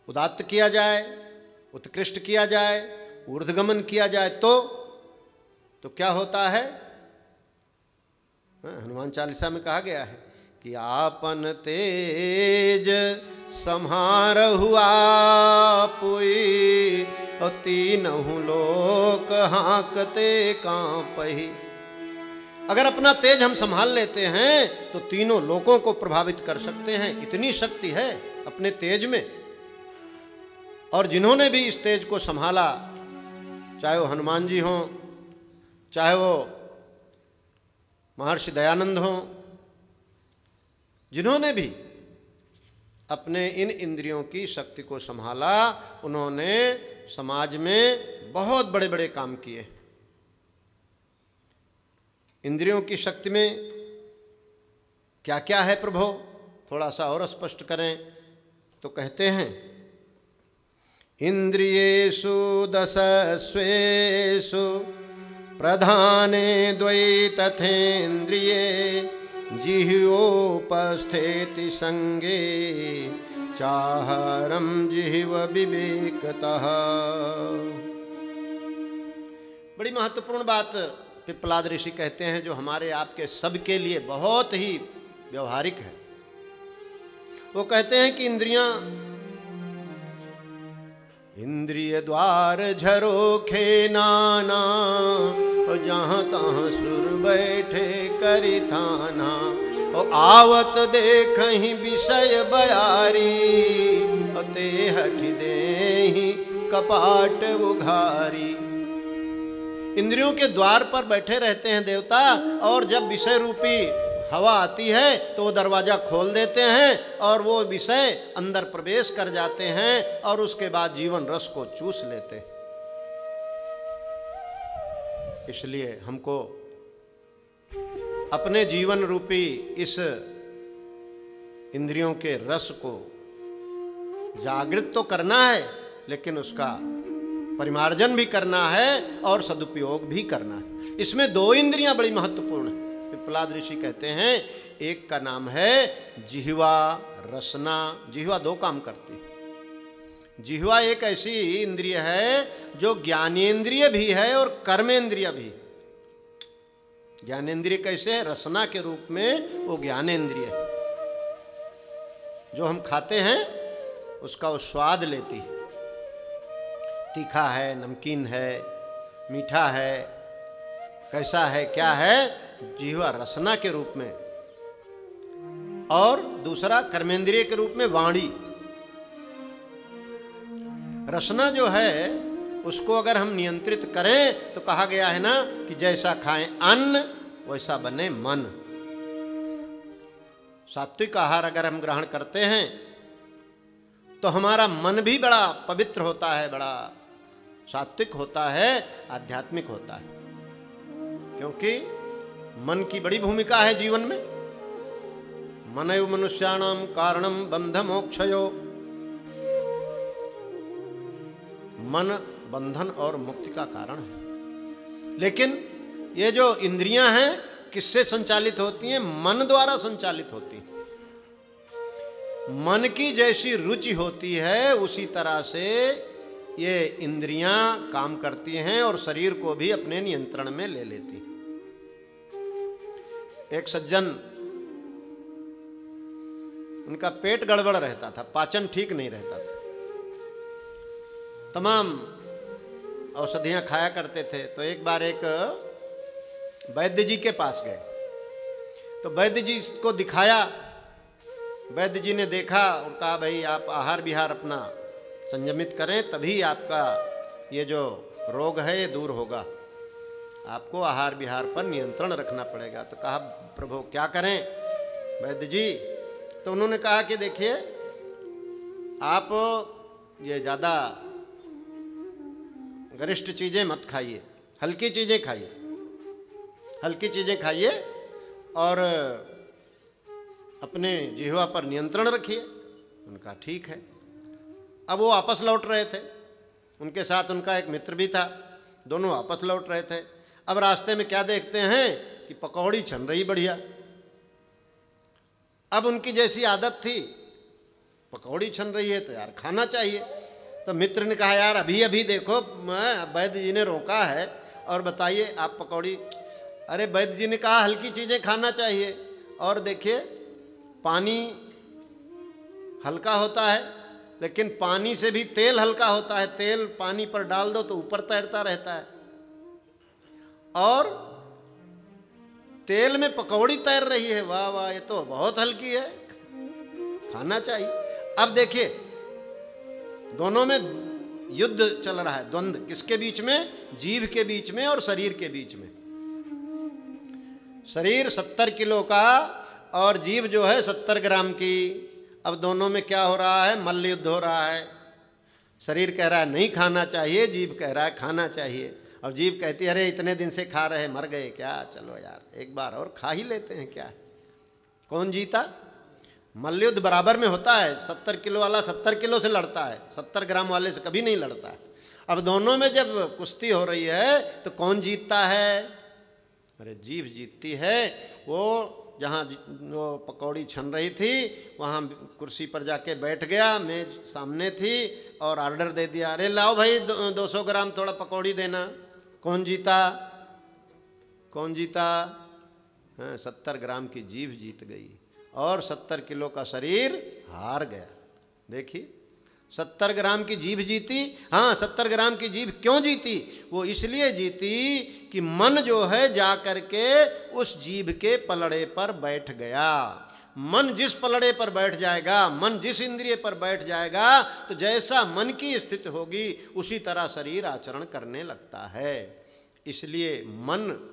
उदात्त किया जाए, उत्कृष्ट किया जाए, ऊर्ध्वगमन किया जाए तो क्या होता है? हनुमान चालीसा में कहा गया है कि आपन तेज सम्हारहु आपुई और तीनहु लोक हाँकते कांपहि। अगर अपना तेज हम संभाल लेते हैं तो तीनों लोकों को प्रभावित कर सकते हैं, इतनी शक्ति है अपने तेज में। और जिन्होंने भी इस तेज को संभाला, चाहे वो हनुमान जी हों, चाहे वो महर्षि दयानंद हों, जिन्होंने भी अपने इन इंद्रियों की शक्ति को संभाला, उन्होंने समाज में बहुत बड़े बड़े काम किए। इंद्रियों की शक्ति में क्या क्या है प्रभो, थोड़ा सा और स्पष्ट करें। तो कहते हैं, इंद्रियेषु दशस्वेषु प्रधाने द्वै तथेन्द्रिये जिह्वोपस्थेति संगे चाहरम जिह्व विवेकतः। बड़ी महत्वपूर्ण बात पिप्पलाद ऋषि कहते हैं, जो हमारे आपके सबके लिए बहुत ही व्यवहारिक है। वो कहते हैं कि इंद्रिय द्वार झरोखे नाना, और जहाँ तहाँ सुर बैठे करी थाना, और आवत देख ही विषय बयारी, और ते हठ दे ही कपाट उघारी। इंद्रियों के द्वार पर बैठे रहते हैं देवता, और जब विषय रूपी हवा आती है तो वो दरवाजा खोल देते हैं और वो विषय अंदर प्रवेश कर जाते हैं, और उसके बाद जीवन रस को चूस लेते हैं। इसलिए हमको अपने जीवन रूपी इस इंद्रियों के रस को जागृत तो करना है, लेकिन उसका परिमार्जन भी करना है और सदुपयोग भी करना है। इसमें 2 इंद्रियां बड़ी महत्वपूर्ण है। पिप्पलाद ऋषि कहते हैं, एक का नाम है जिह्वा, रसना। जिह्वा 2 काम करती है। जिह्वा एक ऐसी इंद्रिय है जो ज्ञानेंद्रिय भी है और कर्मेंद्रिय भी। ज्ञानेंद्रिय कैसे है? रसना के रूप में वो ज्ञानेंद्रिय है। जो हम खाते हैं उसका वो स्वाद लेती है, तीखा है, नमकीन है, मीठा है, कैसा है, क्या है, जिह्वा रसना के रूप में। और दूसरा कर्मेंद्रिय के रूप में वाणी। रसना जो है उसको अगर हम नियंत्रित करें तो कहा गया है ना कि जैसा खाएं अन्न वैसा बने मन। सात्विक आहार अगर हम ग्रहण करते हैं तो हमारा मन भी बड़ा पवित्र होता है, बड़ा सात्विक होता है, आध्यात्मिक होता है। क्योंकि मन की बड़ी भूमिका है जीवन में। मनैव मनुष्याणाम कारणम बंध मोक्षयो। मन बंधन और मुक्ति का कारण है। लेकिन ये जो इंद्रियां हैं किससे संचालित होती हैं? मन द्वारा संचालित होती हैं। मन की जैसी रुचि होती है उसी तरह से ये इंद्रियां काम करती हैं और शरीर को भी अपने नियंत्रण में ले लेती हैं। एक सज्जन, उनका पेट गड़बड़ रहता था, पाचन ठीक नहीं रहता था, तमाम औषधियां खाया करते थे। तो एक बार एक वैद्य जी के पास गए, तो वैद्य जी को दिखाया। वैद्य जी ने देखा और कहा भाई आप आहार विहार अपना संयमित करें, तभी आपका ये जो रोग है ये दूर होगा, आपको आहार विहार पर नियंत्रण रखना पड़ेगा। तो कहा प्रभु क्या करें वैद्य जी? तो उन्होंने कहा कि देखिए आप ये ज़्यादा गरिष्ठ चीज़ें मत खाइए, हल्की चीज़ें खाइए, हल्की चीज़ें खाइए और अपने जिह्वा पर नियंत्रण रखिए। उनका ठीक है। अब वो वापस लौट रहे थे, उनके साथ उनका एक मित्र भी था, दोनों वापस लौट रहे थे। अब रास्ते में क्या देखते हैं कि पकौड़ी छन रही बढ़िया। अब उनकी जैसी आदत थी, पकौड़ी छन रही है तो यार खाना चाहिए। तो मित्र ने कहा यार अभी अभी देखो वैद्य जी ने रोका है और बताइए आप पकौड़ी। अरे वैद्य जी ने कहा हल्की चीज़ें खाना चाहिए, और देखिए पानी हल्का होता है, लेकिन पानी से भी तेल हल्का होता है। तेल पानी पर डाल दो तो ऊपर तैरता रहता है, और तेल में पकौड़ी तैर रही है। वाह वाह, ये तो बहुत हल्की है, खाना चाहिए। अब देखिए दोनों में युद्ध चल रहा है, द्वंद्व किसके बीच में? जीभ के बीच में और शरीर के बीच में। शरीर 70 किलो का और जीभ जो है 70 ग्राम की। अब दोनों में क्या हो रहा है? मल्ल युद्ध हो रहा है। शरीर कह रहा है नहीं खाना चाहिए, जीभ कह रहा है खाना चाहिए। और जीभ कहती है अरे इतने दिन से खा रहे, मर गए क्या, चलो यार एक बार और खा ही लेते हैं, क्या है। कौन जीता? मल्लयुद्ध बराबर में होता है। 70 किलो वाला 70 किलो से लड़ता है, 70 ग्राम वाले से कभी नहीं लड़ता है। अब दोनों में जब कुश्ती हो रही है तो कौन जीतता है? अरे जीभ जीतती है। वो जहाँ वो पकौड़ी छन रही थी वहाँ कुर्सी पर जाके बैठ गया, मेज सामने थी, और ऑर्डर दे दिया अरे लाओ भाई 200 ग्राम थोड़ा पकौड़ी देना। कौन जीता? कौन जीता? 70 ग्राम की जीभ जीत गई और 70 किलो का शरीर हार गया। देखिए 70 ग्राम की जीभ जीती। हाँ 70 ग्राम की जीभ क्यों जीती? वो इसलिए जीती कि मन जो है जा करके उस जीभ के पलड़े पर बैठ गया। मन जिस पलड़े पर बैठ जाएगा, मन जिस इंद्रिय पर बैठ जाएगा, तो जैसा मन की स्थिति होगी उसी तरह शरीर आचरण करने लगता है। इसलिए मन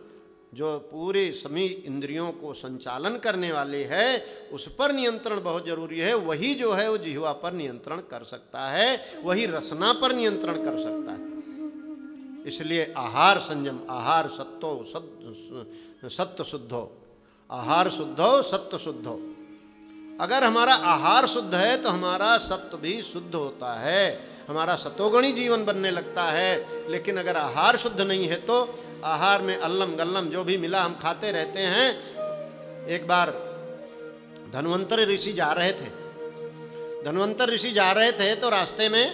जो पूरे सभी इंद्रियों को संचालन करने वाले है, उस पर नियंत्रण बहुत जरूरी है। वही जो है वो जिह्वा पर नियंत्रण कर सकता है, वही रसना पर नियंत्रण कर सकता है। इसलिए आहार संयम, आहार सत्तो सत्व शुद्धो, आहार शुद्धो सत्व शुद्धो। अगर हमारा आहार शुद्ध है तो हमारा सत्व भी शुद्ध होता है, हमारा सतोगुणी जीवन बनने लगता है। लेकिन अगर आहार शुद्ध नहीं है तो आहार में अल्लम गल्लम जो भी मिला हम खाते रहते हैं। एक बार धन्वंतरि ऋषि जा रहे थे, धन्वंतरि ऋषि जा रहे थे तो रास्ते में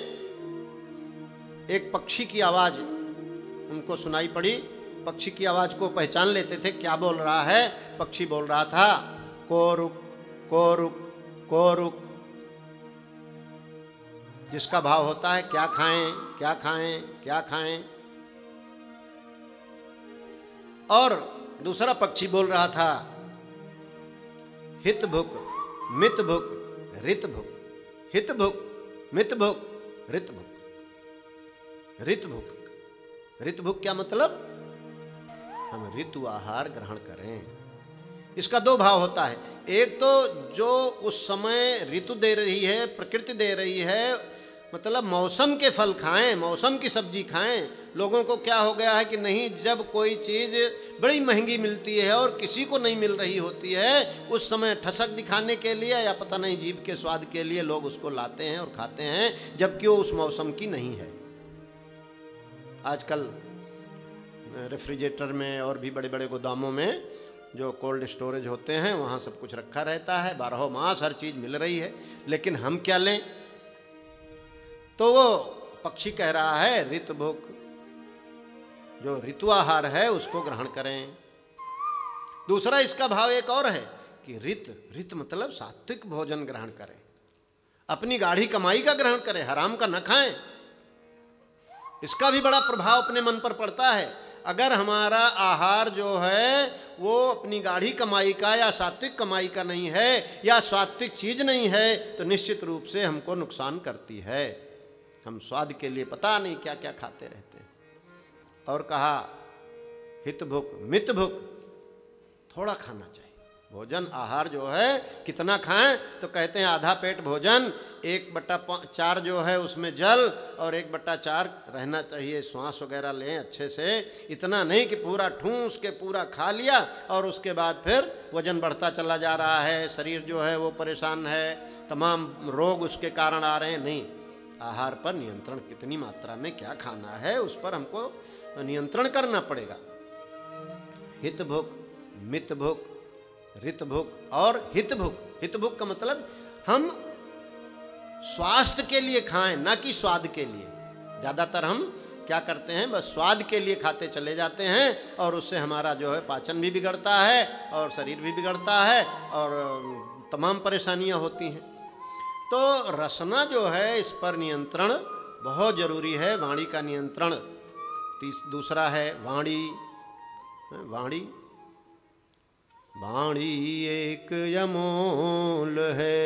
एक पक्षी की आवाज़ उनको सुनाई पड़ी। पक्षी की आवाज़ को पहचान लेते थे, क्या बोल रहा है? पक्षी बोल रहा था कोरुक कोरुक कोरुक, जिसका भाव होता है क्या खाएं क्या खाएं क्या खाएं। और दूसरा पक्षी बोल रहा था हित भुक मित भुक रित भुक, हित भुक मित भुक रित भुक। रित भुक, रित भुक क्या मतलब? हम ऋतु आहार ग्रहण करें। इसका दो भाव होता है। एक तो जो उस समय ऋतु दे रही है, प्रकृति दे रही है, मतलब मौसम के फल खाएं, मौसम की सब्जी खाएं। लोगों को क्या हो गया है कि नहीं, जब कोई चीज़ बड़ी महंगी मिलती है और किसी को नहीं मिल रही होती है, उस समय ठसक दिखाने के लिए या पता नहीं जीभ के स्वाद के लिए लोग उसको लाते हैं और खाते हैं, जबकि वो उस मौसम की नहीं है। आजकल रेफ्रिजरेटर में और भी बड़े बड़े गोदामों में जो कोल्ड स्टोरेज होते हैं वहाँ सब कुछ रखा रहता है, 12 मास हर चीज़ मिल रही है, लेकिन हम क्या लें? तो वो पक्षी कह रहा है ऋत भुक, जो ऋतु आहार है उसको ग्रहण करें। दूसरा इसका भाव एक और है कि ऋत मतलब सात्विक भोजन ग्रहण करें, अपनी गाढ़ी कमाई का ग्रहण करें, हराम का न खाएं। इसका भी बड़ा प्रभाव अपने मन पर पड़ता है। अगर हमारा आहार जो है वो अपनी गाढ़ी कमाई का या सात्विक कमाई का नहीं है या सात्विक चीज नहीं है तो निश्चित रूप से हमको नुकसान करती है। हम स्वाद के लिए पता नहीं क्या क्या खाते रहते हैं। और कहा हित भुक मित भुक, थोड़ा खाना चाहिए। भोजन आहार जो है कितना खाएं? तो कहते हैं आधा पेट भोजन, 1/4 जो है उसमें जल और 1/4 रहना चाहिए, श्वास वगैरह लें अच्छे से। इतना नहीं कि पूरा ठूंस के पूरा खा लिया और उसके बाद फिर वजन बढ़ता चला जा रहा है, शरीर जो है वो परेशान है, तमाम रोग उसके कारण आ रहे हैं। नहीं, आहार पर नियंत्रण, कितनी मात्रा में क्या खाना है उस पर हमको नियंत्रण करना पड़ेगा। हित भुक, मित भुक, ऋत भुक और हित भुक। हित भुक का मतलब हम स्वास्थ्य के लिए खाएं, ना कि स्वाद के लिए। ज़्यादातर हम क्या करते हैं, बस स्वाद के लिए खाते चले जाते हैं और उससे हमारा जो है पाचन भी बिगड़ता है और शरीर भी बिगड़ता है और तमाम परेशानियां होती हैं। तो रसना जो है इस पर नियंत्रण बहुत जरूरी है, वाणी का नियंत्रण। दूसरा है वाणी। वाणी वाणी एक अमोल है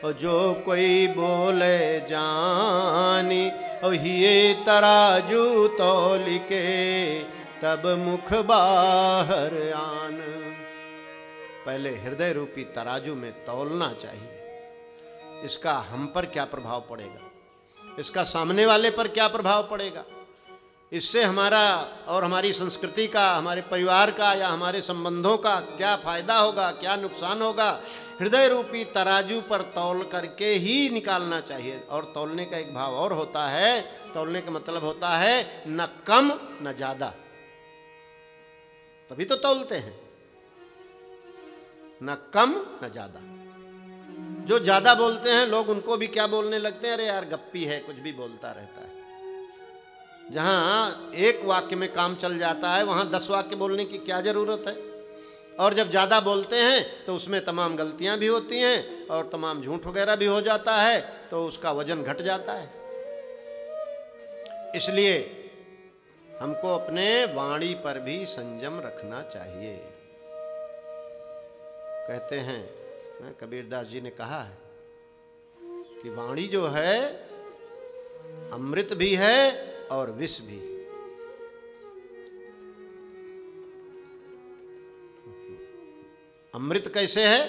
और जो कोई बोले जानी, और ये तराजू तौल के तब मुख बाहर आन। पहले हृदय रूपी तराजू में तौलना चाहिए। इसका हम पर क्या प्रभाव पड़ेगा, इसका सामने वाले पर क्या प्रभाव पड़ेगा, इससे हमारा और हमारी संस्कृति का, हमारे परिवार का या हमारे संबंधों का क्या फायदा होगा, क्या नुकसान होगा, हृदय रूपी तराजू पर तौल करके ही निकालना चाहिए। और तौलने का एक भाव और होता है, तौलने का मतलब होता है न कम न ज्यादा, तभी तो तौलते हैं। न कम न ज्यादा। जो ज्यादा बोलते हैं लोग उनको भी क्या बोलने लगते हैं, अरे यार गप्पी है, कुछ भी बोलता रहता है। जहाँ एक वाक्य में काम चल जाता है वहाँ 10 वाक्य बोलने की क्या जरूरत है। और जब ज़्यादा बोलते हैं तो उसमें तमाम गलतियाँ भी होती हैं और तमाम झूठ वगैरह भी हो जाता है, तो उसका वजन घट जाता है। इसलिए हमको अपने वाणी पर भी संयम रखना चाहिए। कहते हैं, कबीरदास जी ने कहा है कि वाणी जो है अमृत भी है और विष भी। अमृत कैसे है?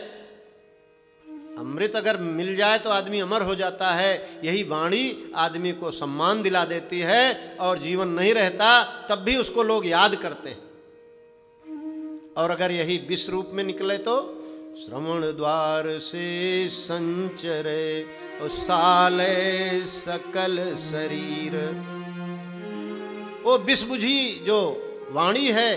अमृत अगर मिल जाए तो आदमी अमर हो जाता है। यही वाणी आदमी को सम्मान दिला देती है और जीवन नहीं रहता तब भी उसको लोग याद करते हैं। और अगर यही विष रूप में निकले तो श्रवण द्वार से संचरे साले सकल शरीर। वो विष बुझी जो वाणी है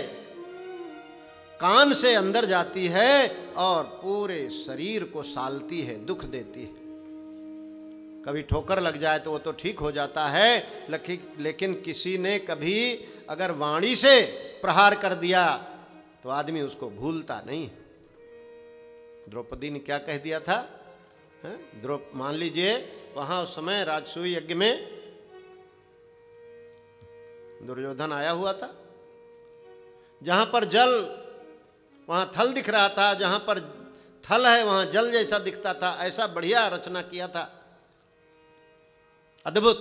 कान से अंदर जाती है और पूरे शरीर को सालती है, दुख देती है। कभी ठोकर लग जाए तो वो तो ठीक हो जाता है, लेकिन किसी ने कभी अगर वाणी से प्रहार कर दिया तो आदमी उसको भूलता नहीं। द्रौपदी ने क्या कह दिया था? मान लीजिए वहां उस समय राजसूय यज्ञ में दुर्योधन आया हुआ था, जहां पर जल वहां थल दिख रहा था, जहां पर थल है वहां जल जैसा दिखता था। ऐसा बढ़िया रचना किया था, अद्भुत।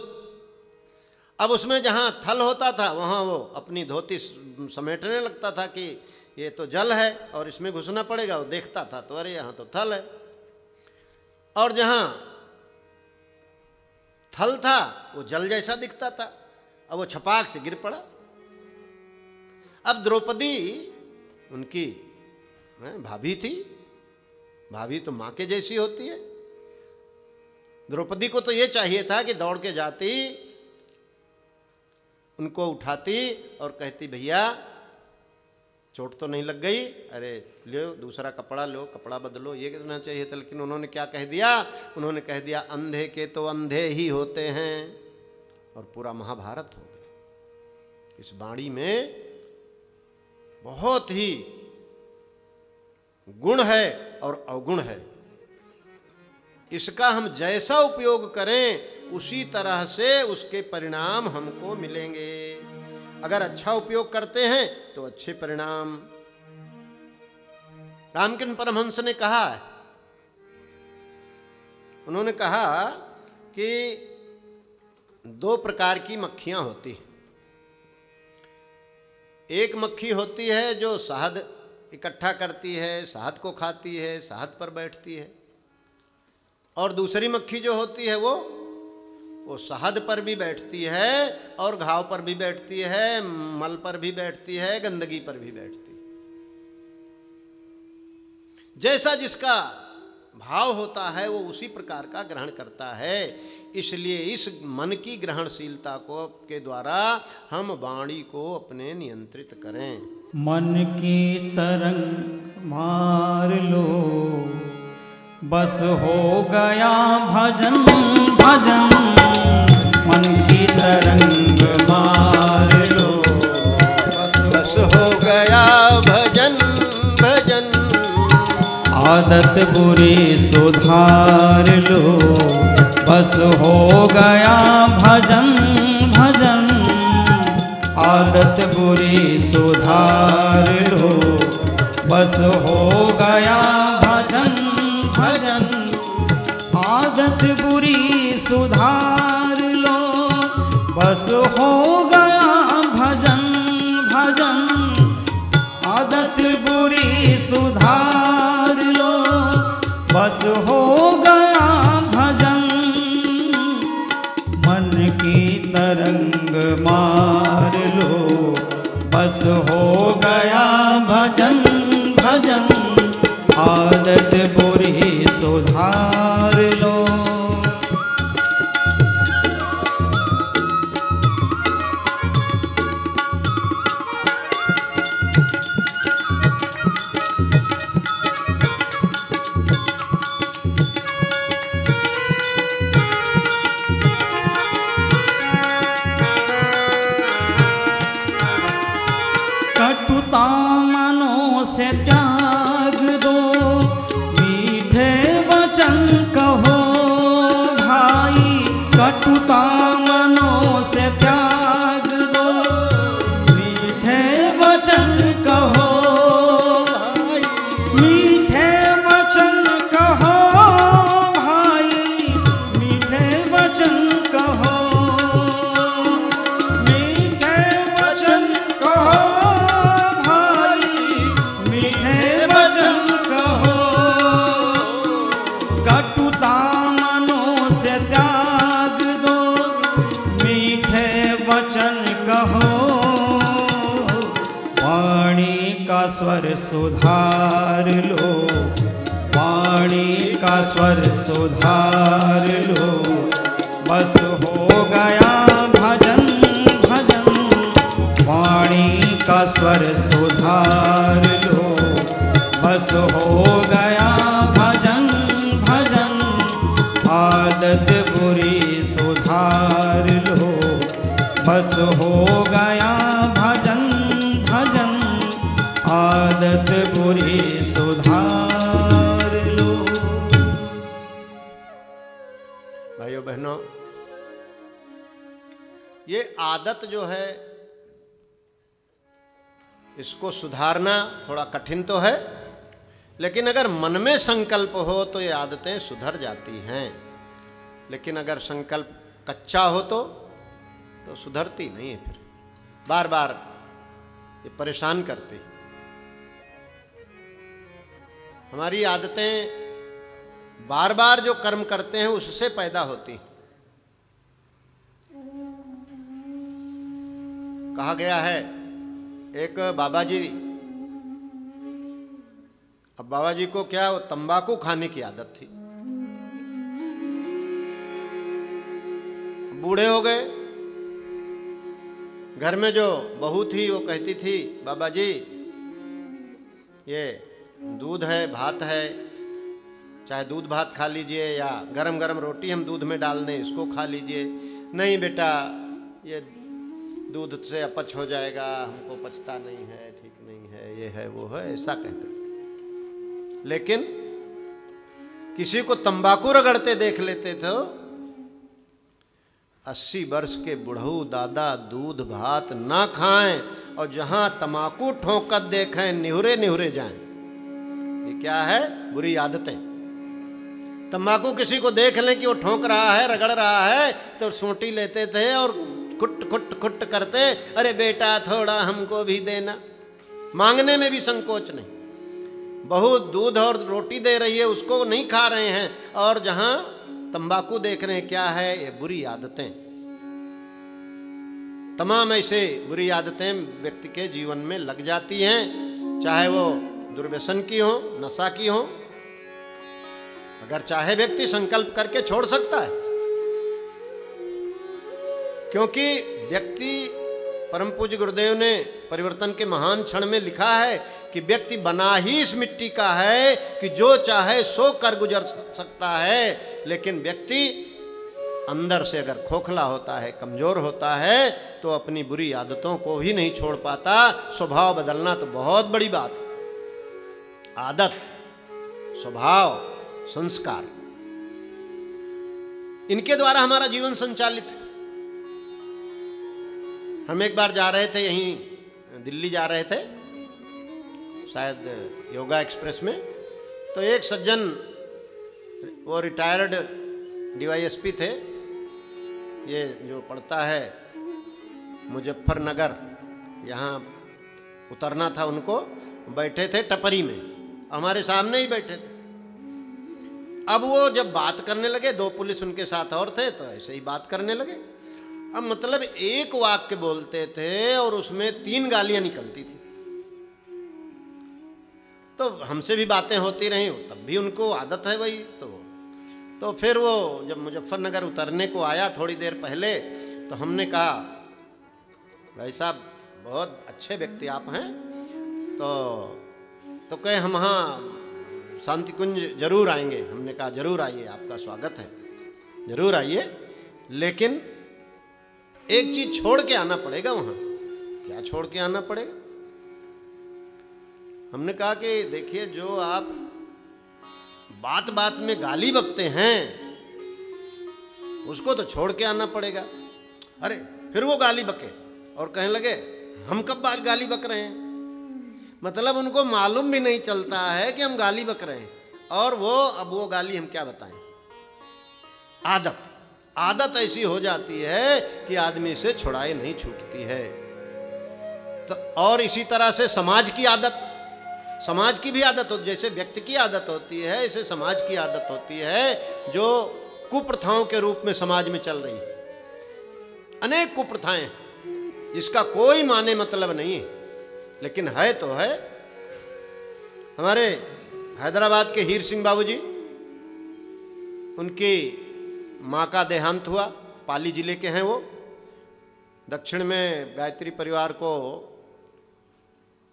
अब उसमें जहां थल होता था वहां वो अपनी धोती समेटने लगता था कि ये तो जल है और इसमें घुसना पड़ेगा। वो देखता था तो अरे यहाँ तो थल है, और जहां थल था वो जल जैसा दिखता था। अब वो छपाक से गिर पड़ा। अब द्रौपदी उनकी भाभी थी, भाभी तो माँ के जैसी होती है। द्रौपदी को तो ये चाहिए था कि दौड़ के जाती, उनको उठाती और कहती भैया चोट तो नहीं लग गई, अरे लो दूसरा कपड़ा लो, कपड़ा बदलो, ये कहना चाहिए था। लेकिन उन्होंने क्या कह दिया, उन्होंने कह दिया अंधे के तो अंधे ही होते हैं, और पूरा महाभारत हो गया। इस वाणी में बहुत ही गुण है और अवगुण है। इसका हम जैसा उपयोग करें उसी तरह से उसके परिणाम हमको मिलेंगे। अगर अच्छा उपयोग करते हैं तो अच्छे परिणाम। रामकृष्ण परमहंस ने कहा, उन्होंने कहा कि 2 प्रकार की मक्खियां होती हैं। एक मक्खी होती है जो शहद इकट्ठा करती है, शहद को खाती है, शहद पर बैठती है, और दूसरी मक्खी जो होती है वो शहद पर भी बैठती है और घाव पर भी बैठती है, मल पर भी बैठती है, गंदगी पर भी बैठती है। जैसा जिसका भाव होता है वो उसी प्रकार का ग्रहण करता है। इसलिए इस मन की ग्रहणशीलता को के द्वारा हम वाणी को अपने नियंत्रित करें। मन की तरंग मार लो, बस हो गया भजन भजन। मन की तरंग मार लो, बस हो गया भजन भजन। आदत बुरी सुधार लो, बस हो गया भजन भजन। आदत बुरी सुधार लो, बस हो गया भजन भजन। आदत बुरी सुधार लो, बस हो गया भजन भजन। आदत बुरी सुधार लो, बस हो गया भजन। मन की तरंग मार लो, बस हो गया भजन भजन। आदत बुरी सुधार लो। कटुता मनों से त्याग दो, मीठे वचन कहो भाई। कटुता मनों से त्याग दो, मीठे वचन कहो भाई। मीठे वचन कहो भाई, मीठे वचन कहो। मीठे वचन कहो भाई, मीठे वचन कहो। कटुता मनों से त्याग दो, मीठे वचन कहो। वाणी का स्वर सुधार लो, वाणी का स्वर सुधार लो। बस हो गया भजन भजन। वाणी का स्वर सुधार लो, बस हो गया भजन भजन। आदत बुरी सुधार लो, बस हो गया भजन भजन। आदत बुरी सुधार लो। भाइयों बहनों, ये आदत जो है इसको सुधारना थोड़ा कठिन तो है, लेकिन अगर मन में संकल्प हो तो ये आदतें सुधर जाती हैं। लेकिन अगर संकल्प कच्चा हो तो सुधरती नहीं है, फिर बार बार ये परेशान करती। हमारी आदतें बार बार जो कर्म करते हैं उससे पैदा होती। कहा गया है एक बाबा जी, अब बाबा जी को क्या वो तंबाकू खाने की आदत थी। बूढ़े हो गए, घर में जो बहू थी वो कहती थी बाबा जी ये दूध है, भात है, चाहे दूध भात खा लीजिए या गरम गरम रोटी हम दूध में डाल दें इसको खा लीजिए। नहीं बेटा ये दूध से अपच हो जाएगा, हमको पचता नहीं है, ठीक नहीं है, ये है वो है, ऐसा कहते। लेकिन किसी को तंबाकू रगड़ते देख लेते थे, 80 वर्ष के बुढ़ऊ दादा दूध भात ना खाएं और जहां तंबाकू ठोकर देखें निहुरे निहुरे जाएं। ये क्या है? बुरी आदतें। तंबाकू किसी को देख लें कि वो ठोक रहा है, रगड़ रहा है, तो सोटी लेते थे और खुट खुट खुट करते, अरे बेटा थोड़ा हमको भी देना। मांगने में भी संकोच नहीं। बहू दूध और रोटी दे रही है, उसको नहीं खा रहे हैं, और जहां तंबाकू देख रहे हैं। क्या है? ये बुरी आदतें। तमाम ऐसे बुरी आदतें व्यक्ति के जीवन में लग जाती हैं, चाहे वो दुर्व्यसन की हो, नशा की हो। अगर चाहे व्यक्ति संकल्प करके छोड़ सकता है, क्योंकि व्यक्ति, परम पूज्य गुरुदेव ने परिवर्तन के महान क्षण में लिखा है कि व्यक्ति बना ही इस मिट्टी का है कि जो चाहे सो कर गुजर सकता है, लेकिन व्यक्ति अंदर से अगर खोखला होता है, कमजोर होता है, तो अपनी बुरी आदतों को भी नहीं छोड़ पाता। स्वभाव बदलना तो बहुत बड़ी बात है। आदत, स्वभाव, संस्कार, इनके द्वारा हमारा जीवन संचालित है। हम एक बार जा रहे थे, यहीं दिल्ली जा रहे थे, शायद योगा एक्सप्रेस में, तो एक सज्जन, वो रिटायर्ड डीवाईएसपी थे, ये जो पड़ता है मुजफ्फरनगर, यहाँ उतरना था उनको, बैठे थे टपरी में, हमारे सामने ही बैठे थे। अब वो जब बात करने लगे, 2 पुलिस उनके साथ और थे, तो ऐसे ही बात करने लगे। अब मतलब एक वाक्य बोलते थे और उसमें 3 गालियां निकलती थी। तो हमसे भी बातें होती रही, तब भी उनको आदत है वही। तो फिर वो जब मुजफ्फरनगर उतरने को आया थोड़ी देर पहले, तो हमने कहा, भाई साहब बहुत अच्छे व्यक्ति आप हैं, तो कहे हम हाँ शांति कुंज जरूर आएंगे। हमने कहा जरूर आइए, आपका स्वागत है, जरूर आइए, लेकिन एक चीज छोड़ के आना पड़ेगा वहां। क्या छोड़ के आना पड़ेगा? हमने कहा कि देखिए, जो आप बात बात में गाली बकते हैं उसको तो छोड़ के आना पड़ेगा। अरे फिर वो गाली बके और कहने लगे हम कब गाली बक रहे हैं। मतलब उनको मालूम भी नहीं चलता है कि हम गाली बक रहे हैं, और अब वो गाली हम क्या बताएं। आदत ऐसी हो जाती है कि आदमी से छुड़ाई नहीं छूटती है। तो और इसी तरह से समाज की आदत, समाज की भी आदत होती, जैसे व्यक्ति की आदत होती है, ऐसे समाज की आदत होती है, जो कुप्रथाओं के रूप में समाज में चल रही है। अनेक कुप्रथाएं, जिसका कोई माने मतलब नहीं है, लेकिन है तो है। हमारे हैदराबाद के हीर सिंह बाबूजी, उनकी माँ का देहांत हुआ, पाली जिले के हैं वो। दक्षिण में गायत्री परिवार को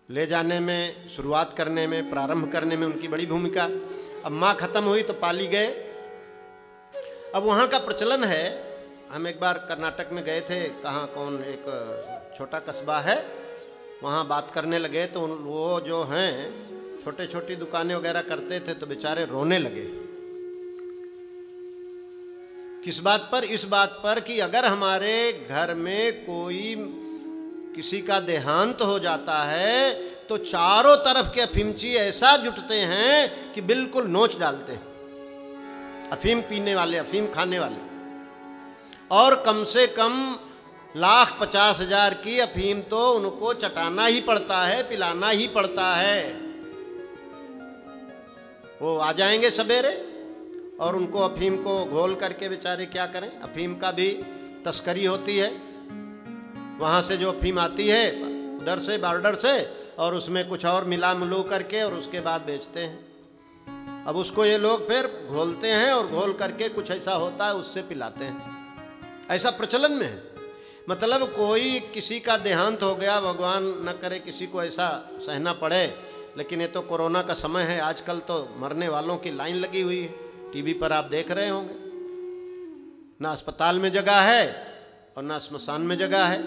ले जाने में, शुरुआत करने में, प्रारंभ करने में उनकी बड़ी भूमिका। अब माँ खत्म हुई तो पाली गए। अब वहाँ का प्रचलन है, हम एक बार कर्नाटक में गए थे, कहाँ कौन एक छोटा कस्बा है, वहाँ बात करने लगे तो वो जो हैं छोटे छोटी दुकानें वगैरह करते थे, तो बेचारे रोने लगे। किस बात पर? इस बात पर कि अगर हमारे घर में कोई किसी का देहांत हो जाता है तो चारों तरफ के अफीमची ऐसा जुटते हैं कि बिल्कुल नोच डालते हैं। अफीम पीने वाले, अफीम खाने वाले, और कम से कम 1,50,000 की अफीम तो उनको चटाना ही पड़ता है, पिलाना ही पड़ता है। वो आ जाएंगे सवेरे और उनको अफीम को घोल करके बेचारे क्या करें। अफीम का भी तस्करी होती है, वहाँ से जो अफीम आती है उधर से, बॉर्डर से, और उसमें कुछ और मिला मिलू करके और उसके बाद बेचते हैं। अब उसको ये लोग फिर घोलते हैं और घोल करके कुछ ऐसा होता है उससे पिलाते हैं। ऐसा प्रचलन में है। मतलब कोई किसी का देहांत हो गया, भगवान न करे किसी को ऐसा सहना पड़े, लेकिन ये तो कोरोना का समय है, आजकल तो मरने वालों की लाइन लगी हुई है, टीवी पर आप देख रहे होंगे। ना अस्पताल में जगह है और ना स्मशान में जगह है,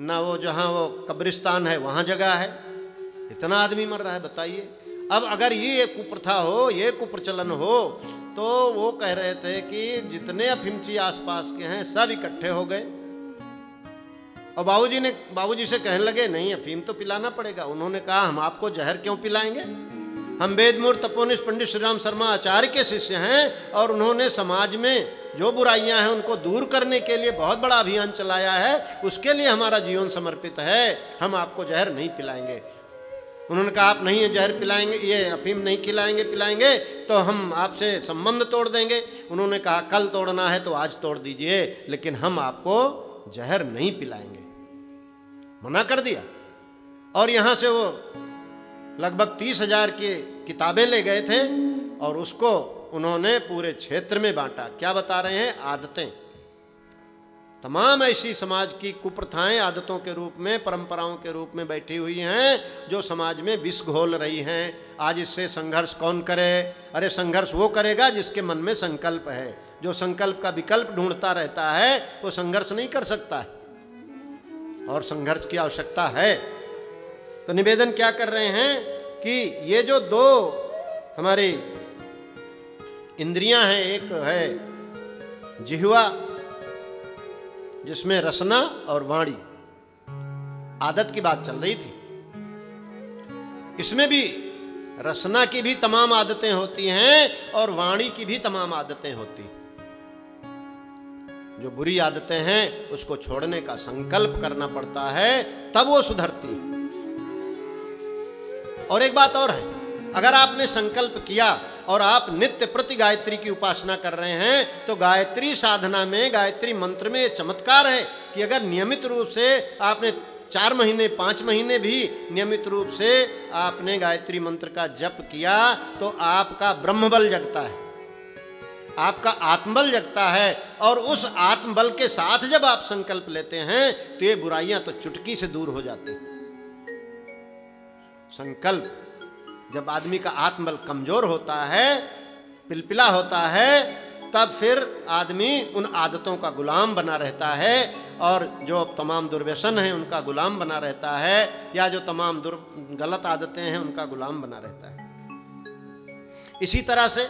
ना वो जहाँ वो कब्रिस्तान है वहाँ जगह है, इतना आदमी मर रहा है, बताइए। अब अगर ये कुप्रथा हो, ये कुप्रचलन हो, तो वो कह रहे थे कि जितने अफीमची आसपास के हैं सब इकट्ठे हो गए और बाबूजी से कहने लगे नहीं अफीम तो पिलाना पड़ेगा। उन्होंने कहा हम आपको जहर क्यों पिलाएंगे, हम वेदमूर्त तपोनिष्ठ पंडित श्री राम शर्मा आचार्य के शिष्य हैं और उन्होंने समाज में जो बुराइयां हैं उनको दूर करने के लिए बहुत बड़ा अभियान चलाया है, उसके लिए हमारा जीवन समर्पित है, हम आपको जहर नहीं पिलाएंगे। उन्होंने कहा आप नहीं जहर पिलाएंगे, ये अफीम नहीं पिलाएंगे तो हम आपसे संबंध तोड़ देंगे। उन्होंने कहा कल तोड़ना है तो आज तोड़ दीजिए, लेकिन हम आपको जहर नहीं पिलाएंगे, मना कर दिया। और यहाँ से वो लगभग 30,000 की किताबें ले गए थे और उसको उन्होंने पूरे क्षेत्र में बांटा। क्या बता रहे हैं, आदतें, तमाम ऐसी समाज की कुप्रथाएं आदतों के रूप में, परंपराओं के रूप में बैठी हुई हैं जो समाज में विष घोल रही हैं। आज इससे संघर्ष कौन करे? अरे संघर्ष वो करेगा जिसके मन में संकल्प है। जो संकल्प का विकल्प ढूंढता रहता है वो संघर्ष नहीं कर सकता है, और संघर्ष की आवश्यकता है। तो निवेदन क्या कर रहे हैं कि ये जो दो हमारी इंद्रियां हैं, एक है जिह्वा जिसमें रसना और वाणी, आदत की बात चल रही थी, इसमें भी रसना की भी तमाम आदतें होती हैं और वाणी की भी तमाम आदतें होती हैं। जो बुरी आदतें हैं उसको छोड़ने का संकल्प करना पड़ता है, तब वो सुधरती है। और एक बात और है, अगर आपने संकल्प किया और आप नित्य प्रति गायत्री की उपासना कर रहे हैं तो गायत्री साधना में, गायत्री मंत्र में चमत्कार है कि अगर नियमित रूप से आपने 4 महीने 5 महीने भी नियमित रूप से आपने गायत्री मंत्र का जप किया तो आपका ब्रह्मबल जगता है, आपका आत्मबल जगता है। और उस आत्मबल के साथ जब आप संकल्प लेते हैं तो ये बुराइयां तो चुटकी से दूर हो जाती। संकल्प, जब आदमी का आत्मबल कमजोर होता है, पिलपिला होता है, तब फिर आदमी उन आदतों का गुलाम बना रहता है और जो तमाम दुर्व्यसन हैं उनका गुलाम बना रहता है, या जो तमाम गलत आदतें हैं उनका गुलाम बना रहता है। इसी तरह से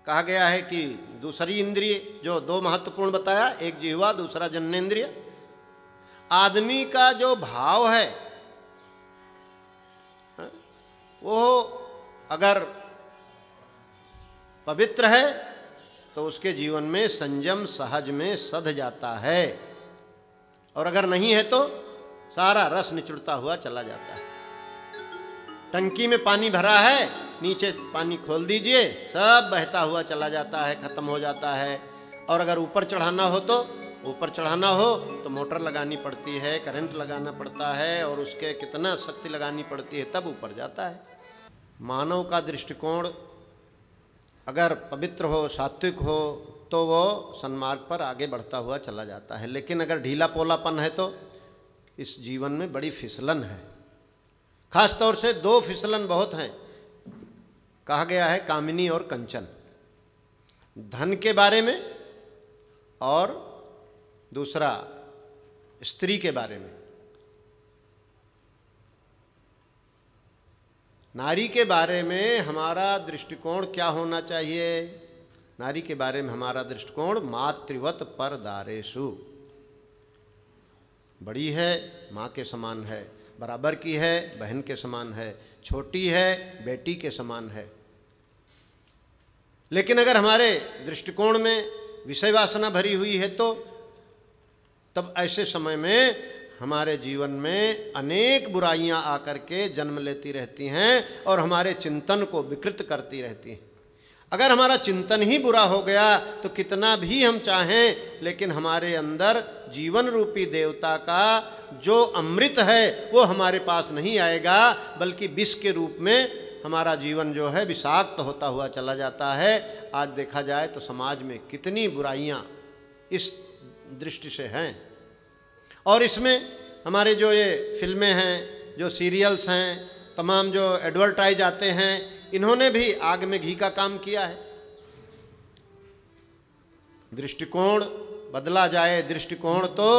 कहा गया है कि दूसरी इंद्रिय जो दो महत्वपूर्ण बताया, एक जिह्वा, दूसरा जननेंद्रिय। आदमी का जो भाव है वो अगर पवित्र है तो उसके जीवन में संयम सहज में सध जाता है, और अगर नहीं है तो सारा रस निचुड़ता हुआ चला जाता है। टंकी में पानी भरा है, नीचे पानी खोल दीजिए, सब बहता हुआ चला जाता है, खत्म हो जाता है। और अगर ऊपर चढ़ाना हो तो मोटर लगानी पड़ती है, करंट लगाना पड़ता है, और उसके कितना शक्ति लगानी पड़ती है, तब ऊपर जाता है। मानव का दृष्टिकोण अगर पवित्र हो, सात्विक हो, तो वो सन्मार्ग पर आगे बढ़ता हुआ चला जाता है। लेकिन अगर ढीला पोलापन है तो इस जीवन में बड़ी फिसलन है। खास तौर से 2 फिसलन बहुत हैं, कहा गया है कामिनी और कंचन, धन के बारे में और दूसरा स्त्री के बारे में। नारी के बारे में हमारा दृष्टिकोण क्या होना चाहिए? नारी के बारे में हमारा दृष्टिकोण मातृवत परदारेषु, बड़ी है माँ के समान है, बराबर की है बहन के समान है, छोटी है बेटी के समान है। लेकिन अगर हमारे दृष्टिकोण में विषय वासना भरी हुई है तो तब ऐसे समय में हमारे जीवन में अनेक बुराइयां आकर के जन्म लेती रहती हैं और हमारे चिंतन को विकृत करती रहती हैं। अगर हमारा चिंतन ही बुरा हो गया तो कितना भी हम चाहें, लेकिन हमारे अंदर जीवन रूपी देवता का जो अमृत है वो हमारे पास नहीं आएगा, बल्कि विष के रूप में हमारा जीवन जो है विषाक्त होता हुआ चला जाता है। आज देखा जाए तो समाज में कितनी बुराइयां इस दृष्टि से हैं, और इसमें हमारे जो ये फिल्में हैं, जो सीरियल्स हैं, तमाम जो एडवर्टाइज आते हैं, इन्होंने भी आग में घी का काम किया है। दृष्टिकोण बदला जाए, दृष्टिकोण तो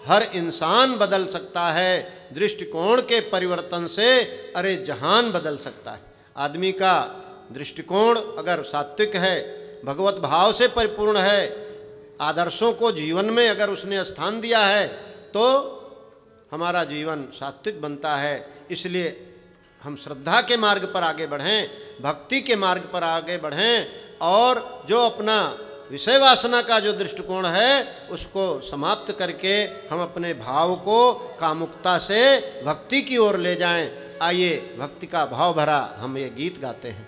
हर इंसान बदल सकता है। दृष्टिकोण के परिवर्तन से अरे जहान बदल सकता है। आदमी का दृष्टिकोण अगर सात्विक है, भगवत भाव से परिपूर्ण है, आदर्शों को जीवन में अगर उसने स्थान दिया है, तो हमारा जीवन सात्विक बनता है। इसलिए हम श्रद्धा के मार्ग पर आगे बढ़ें, भक्ति के मार्ग पर आगे बढ़ें, और जो अपना विषय वासना का जो दृष्टिकोण है उसको समाप्त करके हम अपने भाव को कामुकता से भक्ति की ओर ले जाएं। आइए भक्ति का भाव भरा हम ये गीत गाते हैं।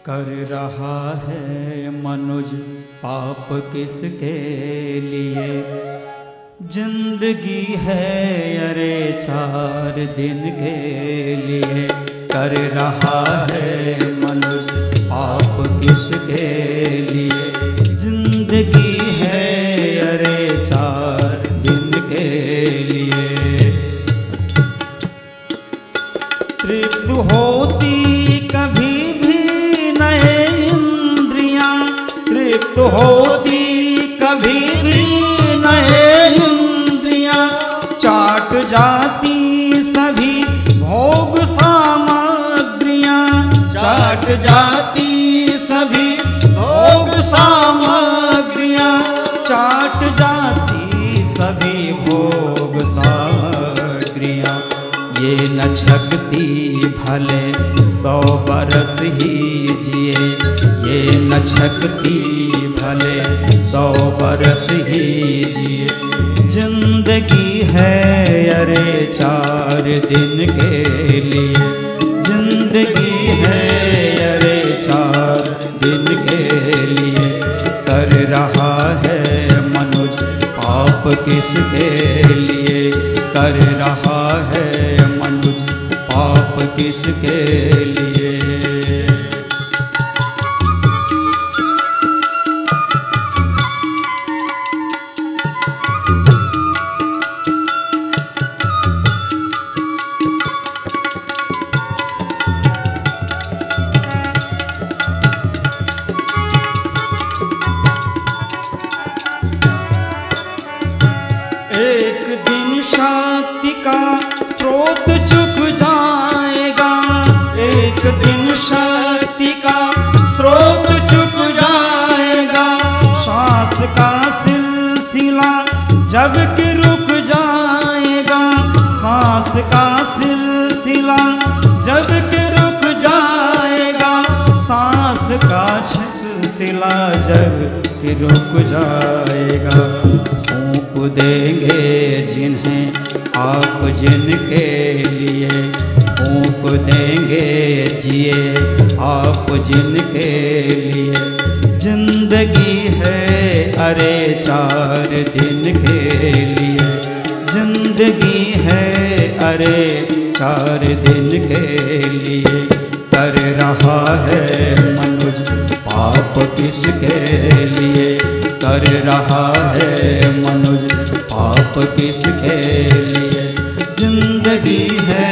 कर रहा है मनुज पाप किसके लिए, जिंदगी है अरे 4 दिन के लिए। कर रहा है मनुज पाप किसके लिए, जिंदगी है अरे 4 दिन के लिए। तृप्त होती कभी भी नए इंद्रियां, तृप्त होती कभी भी नए इंद्रियां, चाट जाती सभी भोग सामग्रियां, चाट जाती सभी भोग सामग्रियां, चाट जाती सभी भोग सामग्रियां। ये न छकती भले 100 बरस ही जिए, ये न छकती भले 100 बरस ही जिए। जिंदगी है अरे 4 दिन के लिए, जिंदगी है अरे 4 दिन के लिए। कर रहा है मनुज पाप किसके लिए, कर रहा है मनुज पाप किसके लिए। एक दिन शक्ति का स्रोत चुक जाएगा, एक दिन शक्ति का स्रोत चुक जाएगा। श्वास का सिलसिला जब कि रुक जाएगा, सांस का सिलसिला जब कि रुक जाएगा, सांस का सिलसिला जब कि रुक जाएगा। फूंक देंगे जिन्हें आप जिनके लिए, फूंक देंगे जिए आप जिनके लिए। जिंदगी है अरे 4 दिन के लिए, जिंदगी है अरे 4 दिन के लिए। कर रहा है मनुज पाप किसके लिए, कर रहा है मनुज पाप किसके लिए। जिंदगी है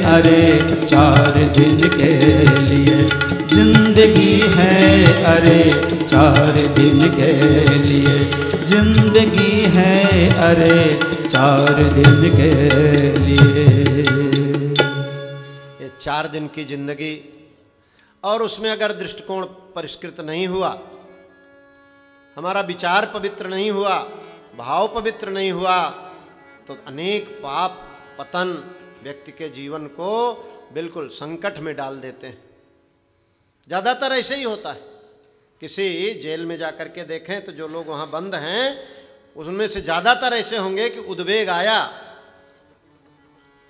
अरे 4 दिन के लिए, जिंदगी है अरे 4 दिन के लिए। जिंदगी है अरे 4 दिन के लिए। ये 4 दिन की जिंदगी, और उसमें अगर दृष्टिकोण परिष्कृत नहीं हुआ, हमारा विचार पवित्र नहीं हुआ, भाव पवित्र नहीं हुआ, तो अनेक पाप पतन व्यक्ति के जीवन को बिल्कुल संकट में डाल देते हैं। ज़्यादातर ऐसे ही होता है। किसी जेल में जाकर के देखें तो जो लोग वहाँ बंद हैं, उसमें से ज़्यादातर ऐसे होंगे कि उद्वेग आया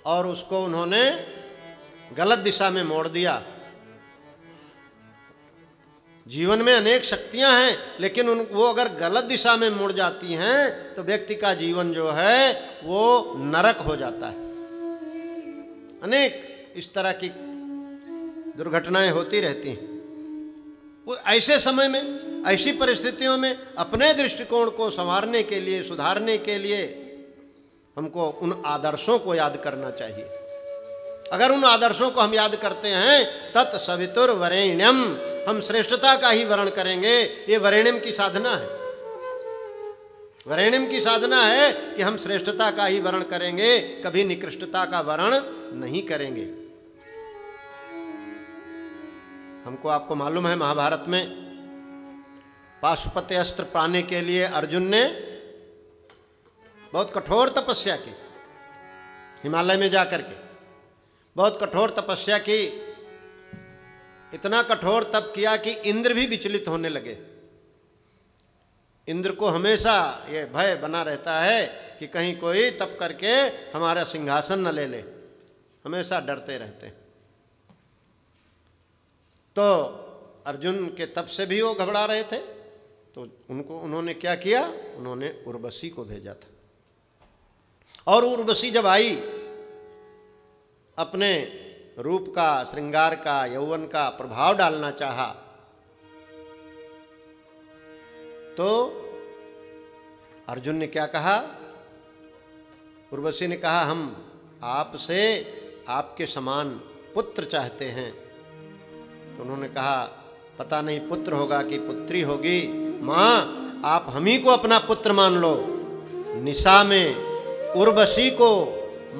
और उसको उन्होंने गलत दिशा में मोड़ दिया। जीवन में अनेक शक्तियां हैं, लेकिन वो अगर गलत दिशा में मुड़ जाती हैं तो व्यक्ति का जीवन जो है वो नरक हो जाता है। अनेक इस तरह की दुर्घटनाएं होती रहती हैं। वो ऐसे समय में, ऐसी परिस्थितियों में अपने दृष्टिकोण को संवारने के लिए, सुधारने के लिए हमको उन आदर्शों को याद करना चाहिए। अगर उन आदर्शों को हम याद करते हैं, तत् सवितुर वरेण्यम, हम श्रेष्ठता का ही वर्ण करेंगे। ये वरेण्यम की साधना है, वरेण्यम की साधना है कि हम श्रेष्ठता का ही वर्ण करेंगे, कभी निकृष्टता का वर्ण नहीं करेंगे। हमको आपको मालूम है, महाभारत में पाशुपत्य अस्त्र पाने के लिए अर्जुन ने बहुत कठोर तपस्या की, हिमालय में जाकर के बहुत कठोर तपस्या की। इतना कठोर तप किया कि इंद्र भी विचलित होने लगे। इंद्र को हमेशा ये भय बना रहता है कि कहीं कोई तप करके हमारा सिंहासन न ले ले, हमेशा डरते रहते। तो अर्जुन के तप से भी वो घबरा रहे थे, तो उन्होंने क्या किया, उन्होंने उर्वशी को भेजा था। और उर्वशी जब आई, अपने रूप का, श्रृंगार का, यौवन का प्रभाव डालना चाहा, तो अर्जुन ने क्या कहा, उर्वशी ने कहा, हम आपसे आपके समान पुत्र चाहते हैं। तो उन्होंने कहा, पता नहीं पुत्र होगा कि पुत्री होगी, माँ आप हम ही को अपना पुत्र मान लो। निशा में उर्वशी को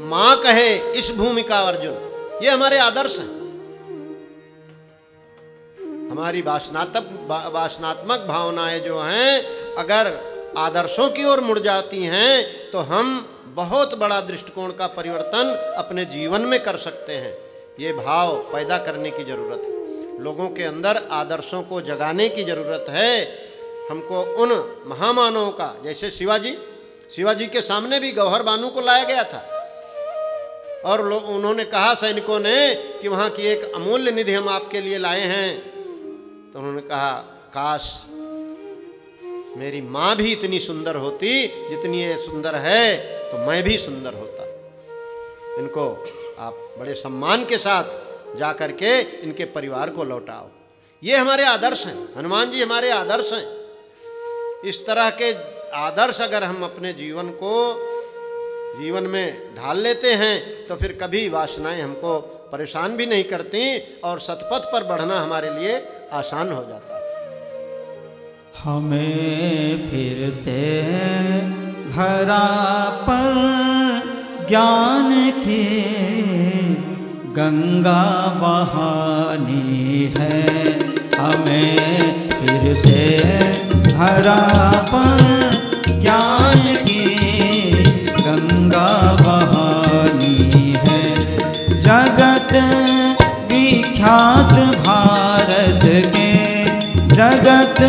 माँ कहे इस भूमिका अर्जुन, ये हमारे आदर्श हैं। हमारी वासनात्मक भावनाएं जो हैं, अगर आदर्शों की ओर मुड़ जाती हैं तो हम बहुत बड़ा दृष्टिकोण का परिवर्तन अपने जीवन में कर सकते हैं। ये भाव पैदा करने की जरूरत है, लोगों के अंदर आदर्शों को जगाने की जरूरत है। हमको उन महामानवों का, जैसे शिवाजी के सामने भी गौहर बानू को लाया गया था, और उन्होंने कहा सैनिकों ने कि वहाँ की एक अमूल्य निधि हम आपके लिए लाए हैं। तो उन्होंने कहा, काश मेरी माँ भी इतनी सुंदर होती जितनी ये सुंदर है, तो मैं भी सुंदर होता। इनको आप बड़े सम्मान के साथ जा करके इनके परिवार को लौटाओ। ये हमारे आदर्श हैं, हनुमान जी हमारे आदर्श हैं। इस तरह के आदर्श अगर हम अपने जीवन में ढाल लेते हैं तो फिर कभी वासनाएं हमको परेशान भी नहीं करती और सतपथ पर बढ़ना हमारे लिए आसान हो जाता है। हमें फिर से धरा पर ज्ञान की गंगा बहानी है, हमें फिर से धरा पर ज्ञान की गंगा बहानी है। जगत विख्यात भारत के, जगत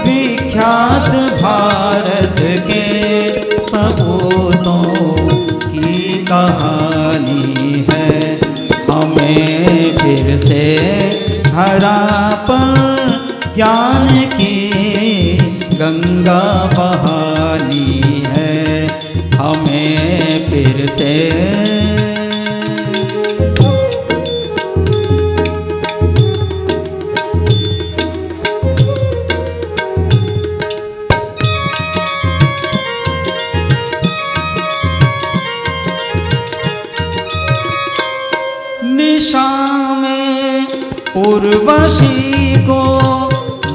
विख्यात भारत के सपूतों की कहानी है। हमें फिर से धरा पर ज्ञान की गंगा बहानी है, हमें फिर से निशा में उर्वशी को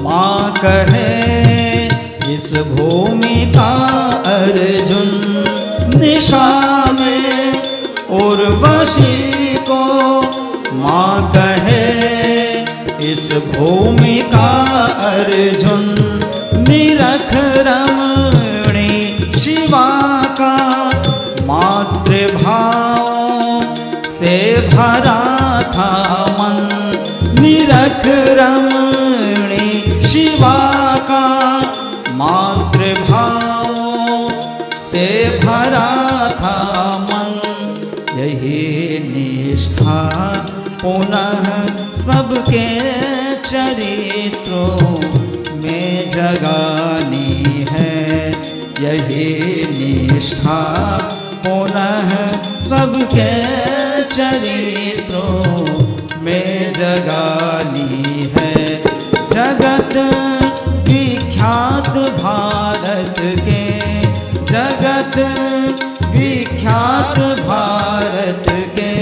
माँ कहे इस भूमि का अर्जुन। निशा में उर्वशी को माँ कहे इस भूमि का अर्जुन। निरख रमणी शिवा का मातृभाव से भरा था मन। निरख रमणी शिवा का मातृभाव से भरा था मन। यही निष्ठा पुनः सबके चरित्रों में जगानी है। यही निष्ठा पुनः सबके चरित्रों में जगानी है। जगत विख्यात भारत के, जगत विख्यात भारत के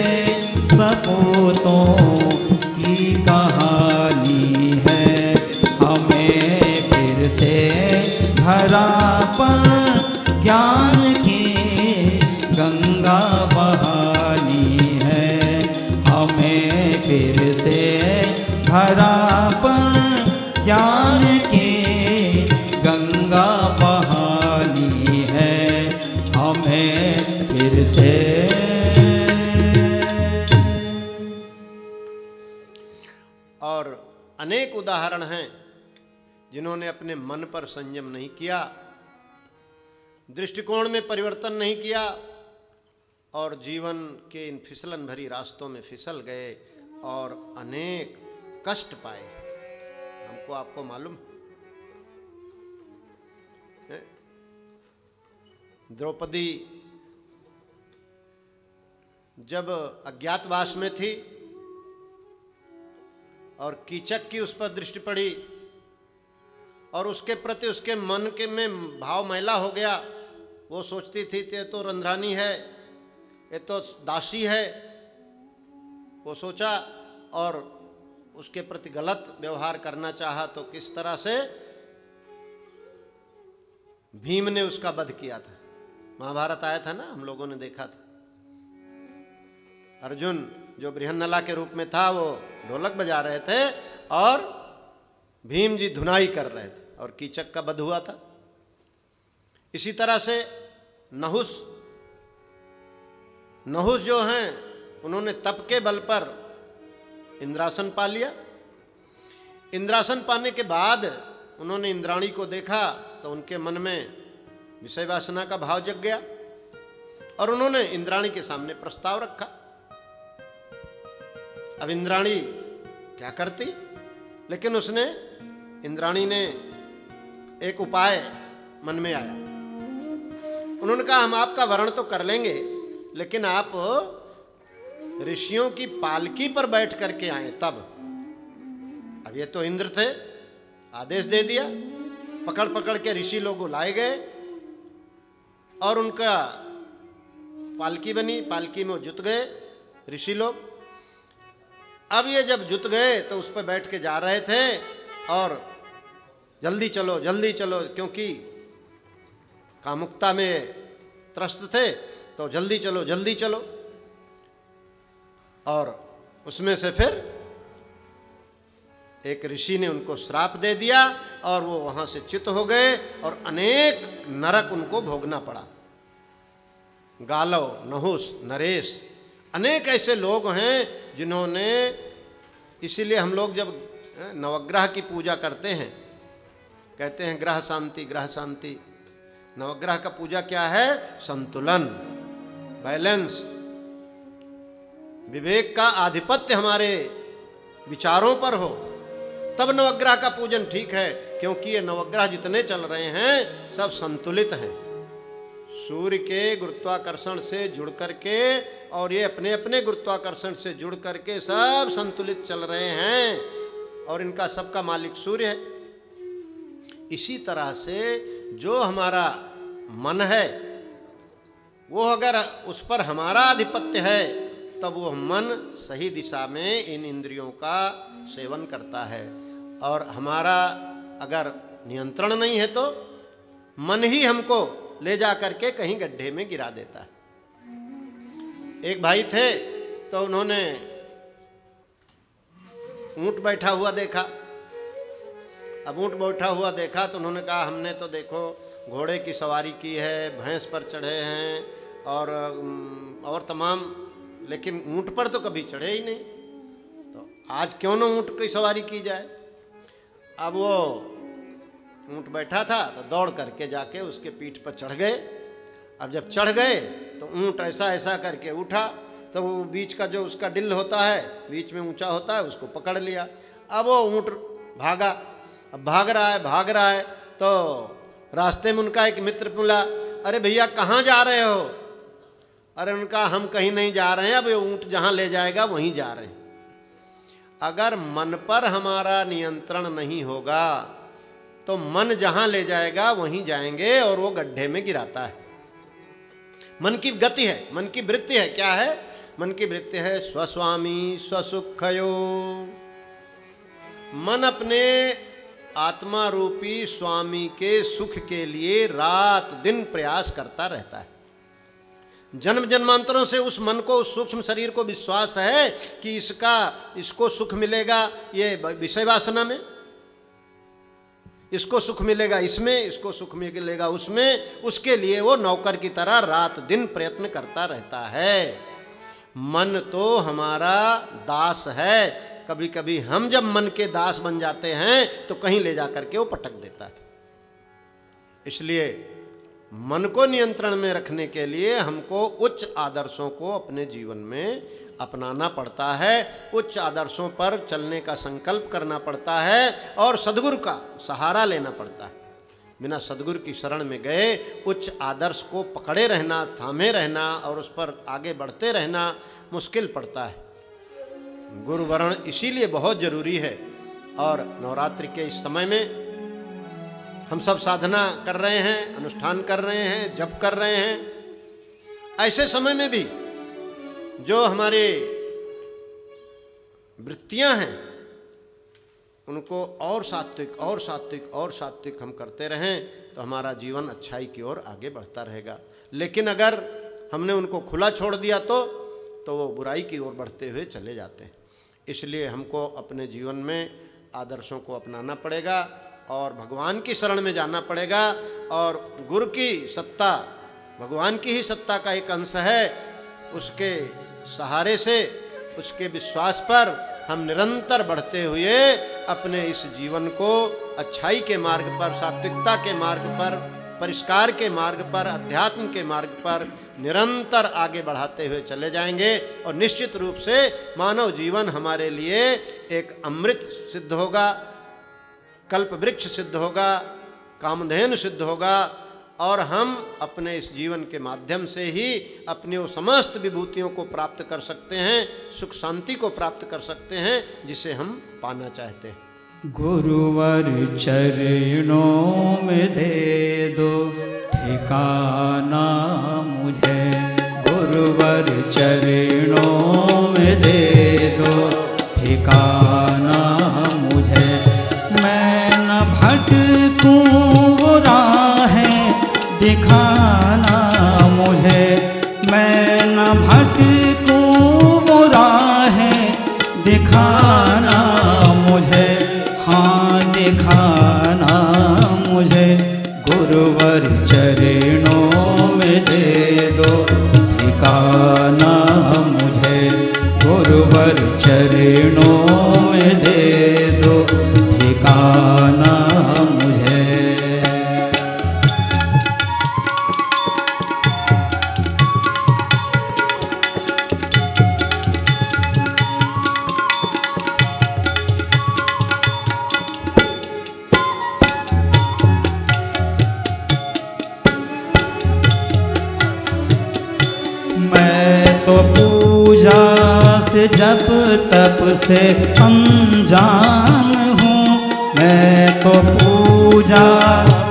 हैं फिर से। और अनेक उदाहरण हैं जिन्होंने अपने मन पर संयम नहीं किया, दृष्टिकोण में परिवर्तन नहीं किया और जीवन के इन फिसलन भरी रास्तों में फिसल गए और अनेक कष्ट पाए। हमको आपको मालूम है, द्रौपदी जब अज्ञातवास में थी और कीचक की उस पर दृष्टि पड़ी और उसके प्रति उसके मन के में भाव मैला हो गया। वो सोचती थी ये तो रंध्रानी है, ये तो दासी है, वो सोचा और उसके प्रति गलत व्यवहार करना चाहा। तो किस तरह से भीम ने उसका वध किया था, महाभारत आया था ना, हम लोगों ने देखा था। अर्जुन जो बृहन्नला के रूप में था वो ढोलक बजा रहे थे और भीम जी धुनाई कर रहे थे और कीचक का वध हुआ था। इसी तरह से नहुस जो हैं उन्होंने तप के बल पर इंद्रासन पा लिया। इंद्रासन पाने के बाद उन्होंने इंद्राणी को देखा तो उनके मन में विषय वासना का भाव जग गया और उन्होंने इंद्राणी के सामने प्रस्ताव रखा। अब इंद्राणी क्या करती, लेकिन उसने इंद्राणी ने एक उपाय मन में आया। उन्होंने कहा हम आपका वरण तो कर लेंगे लेकिन आप ऋषियों की पालकी पर बैठ करके आए तब। अब ये तो इंद्र थे, आदेश दे दिया, पकड़ पकड़ के ऋषि लोग लाए गए और उनका पालकी बनी, पालकी में जुट गए ऋषि लोग। अब ये जब जुट गए तो उस पर बैठ के जा रहे थे और जल्दी चलो जल्दी चलो, क्योंकि कामुकता में त्रस्त थे तो जल्दी चलो जल्दी चलो। और उसमें से फिर एक ऋषि ने उनको श्राप दे दिया और वो वहां से च्युत हो गए और अनेक नरक उनको भोगना पड़ा। गालव, नहुस, नरेश, अनेक ऐसे लोग हैं जिन्होंने, इसीलिए हम लोग जब नवग्रह की पूजा करते हैं कहते हैं ग्रह शांति ग्रह शांति। नवग्रह का पूजा क्या है? संतुलन, बैलेंस, विवेक का आधिपत्य हमारे विचारों पर हो, तब नवग्रह का पूजन ठीक है। क्योंकि ये नवग्रह जितने चल रहे हैं सब संतुलित हैं, सूर्य के गुरुत्वाकर्षण से जुड़ करके और ये अपने अपने गुरुत्वाकर्षण से जुड़ करके सब संतुलित चल रहे हैं और इनका सबका मालिक सूर्य है। इसी तरह से जो हमारा मन है वो अगर उस पर हमारा आधिपत्य है तब वो मन सही दिशा में इन इंद्रियों का सेवन करता है। और हमारा अगर नियंत्रण नहीं है तो मन ही हमको ले जा करके कहीं गड्ढे में गिरा देता है। एक भाई थे तो उन्होंने ऊंट बैठा हुआ देखा। अब ऊंट बैठा हुआ देखा तो उन्होंने कहा हमने तो देखो घोड़े की सवारी की है, भैंस पर चढ़े हैं और तमाम, लेकिन ऊंट पर तो कभी चढ़े ही नहीं, तो आज क्यों ना ऊंट की सवारी की जाए। अब वो ऊंट बैठा था तो दौड़ करके जाके उसके पीठ पर चढ़ गए। अब जब चढ़ गए तो ऊंट ऐसा ऐसा करके उठा तो वो बीच का जो उसका डिल होता है, बीच में ऊंचा होता है, उसको पकड़ लिया। अब वो ऊंट भागा, अब भाग रहा है तो रास्ते में उनका एक मित्र बोला, अरे भैया कहाँ जा रहे हो? अरे उनका हम कहीं नहीं जा रहे हैं, अब ये ऊंट जहाँ ले जाएगा वहीं जा रहे हैं। अगर मन पर हमारा नियंत्रण नहीं होगा तो मन जहाँ ले जाएगा वहीं जाएंगे और वो गड्ढे में गिराता है। मन की गति है, मन की वृत्ति है। क्या है? मन की वृत्ति है स्वस्वामी स्वसुखयो। मन अपने आत्मा रूपी स्वामी के सुख के लिए रात दिन प्रयास करता रहता है। जन्म जन्मांतरों से उस मन को, उस सूक्ष्म शरीर को विश्वास है कि इसको सुख मिलेगा ये विषय वासना में, इसको सुख मिलेगा इसमें, इसको सुख मिलेगा उसमें, उसके लिए वो नौकर की तरह रात दिन प्रयत्न करता रहता है। मन तो हमारा दास है। कभी कभी हम जब मन के दास बन जाते हैं तो कहीं ले जा करके वो पटक देता है। इसलिए मन को नियंत्रण में रखने के लिए हमको उच्च आदर्शों को अपने जीवन में अपनाना पड़ता है, उच्च आदर्शों पर चलने का संकल्प करना पड़ता है और सद्गुरु का सहारा लेना पड़ता है। बिना सद्गुरु की शरण में गए उच्च आदर्श को पकड़े रहना, थामे रहना और उस पर आगे बढ़ते रहना मुश्किल पड़ता है। गुरु वरण इसीलिए बहुत जरूरी है। और नवरात्रि के इस समय में हम सब साधना कर रहे हैं, अनुष्ठान कर रहे हैं, जप कर रहे हैं। ऐसे समय में भी जो हमारे वृत्तियां हैं उनको और सात्विक और सात्विक और सात्विक हम करते रहें तो हमारा जीवन अच्छाई की ओर आगे बढ़ता रहेगा। लेकिन अगर हमने उनको खुला छोड़ दिया तो वो बुराई की ओर बढ़ते हुए चले जाते हैं। इसलिए हमको अपने जीवन में आदर्शों को अपनाना पड़ेगा और भगवान की शरण में जाना पड़ेगा। और गुरु की सत्ता भगवान की ही सत्ता का एक अंश है। उसके सहारे से, उसके विश्वास पर हम निरंतर बढ़ते हुए अपने इस जीवन को अच्छाई के मार्ग पर, सात्विकता के मार्ग पर, परिष्कार के मार्ग पर, अध्यात्म के मार्ग पर निरंतर आगे बढ़ाते हुए चले जाएंगे। और निश्चित रूप से मानव जीवन हमारे लिए एक अमृत सिद्ध होगा, कल्प वृक्ष सिद्ध होगा, कामधेनु सिद्ध होगा और हम अपने इस जीवन के माध्यम से ही अपनी वो समस्त विभूतियों को प्राप्त कर सकते हैं, सुख शांति को प्राप्त कर सकते हैं जिसे हम पाना चाहते हैं। गुरुवर चरणों में दे दो ठिकाना मुझे, गुरुवर चरणों में दे दो ठिकाना मुझे। मैं न भटकूं वो राहें दिखाना मुझे, मैं न भटकूं वो राहें दिखाना मुझे, हाँ दिखाना मुझे। गुरुवर चरणों में दे दो ठिकाना मुझे, गुरुवर चरणों में दे दो ठिकाना मुझे। जप तप से अनजान हूँ, मैं तो पूजा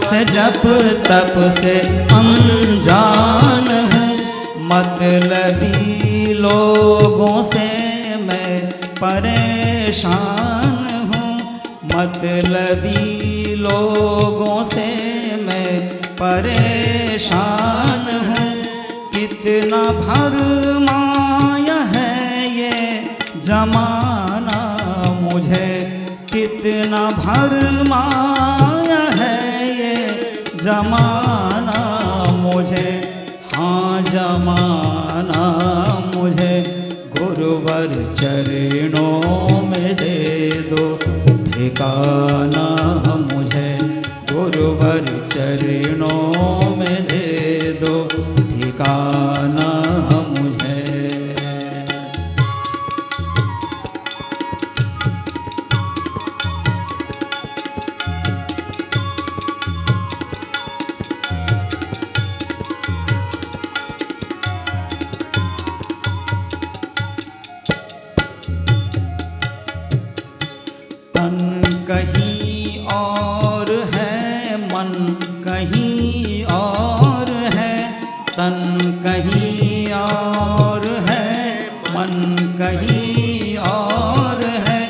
से जप तप से अनजान हूँ। मतलबी लोगों से मैं परेशान हूँ, मतलबी लोगों से मैं परेशान हूँ। कितना भरमाया है जमाना मुझे, कितना भरमाया है ये जमाना मुझे, हाँ जमाना मुझे। गुरुवर चरणों में दे दो ठिकाना मुझे, गुरुवर चरणों में दे दो ठिकाना मुझे। कहीं और है, मन कहीं और है, तन कहीं और है, मन कहीं और है।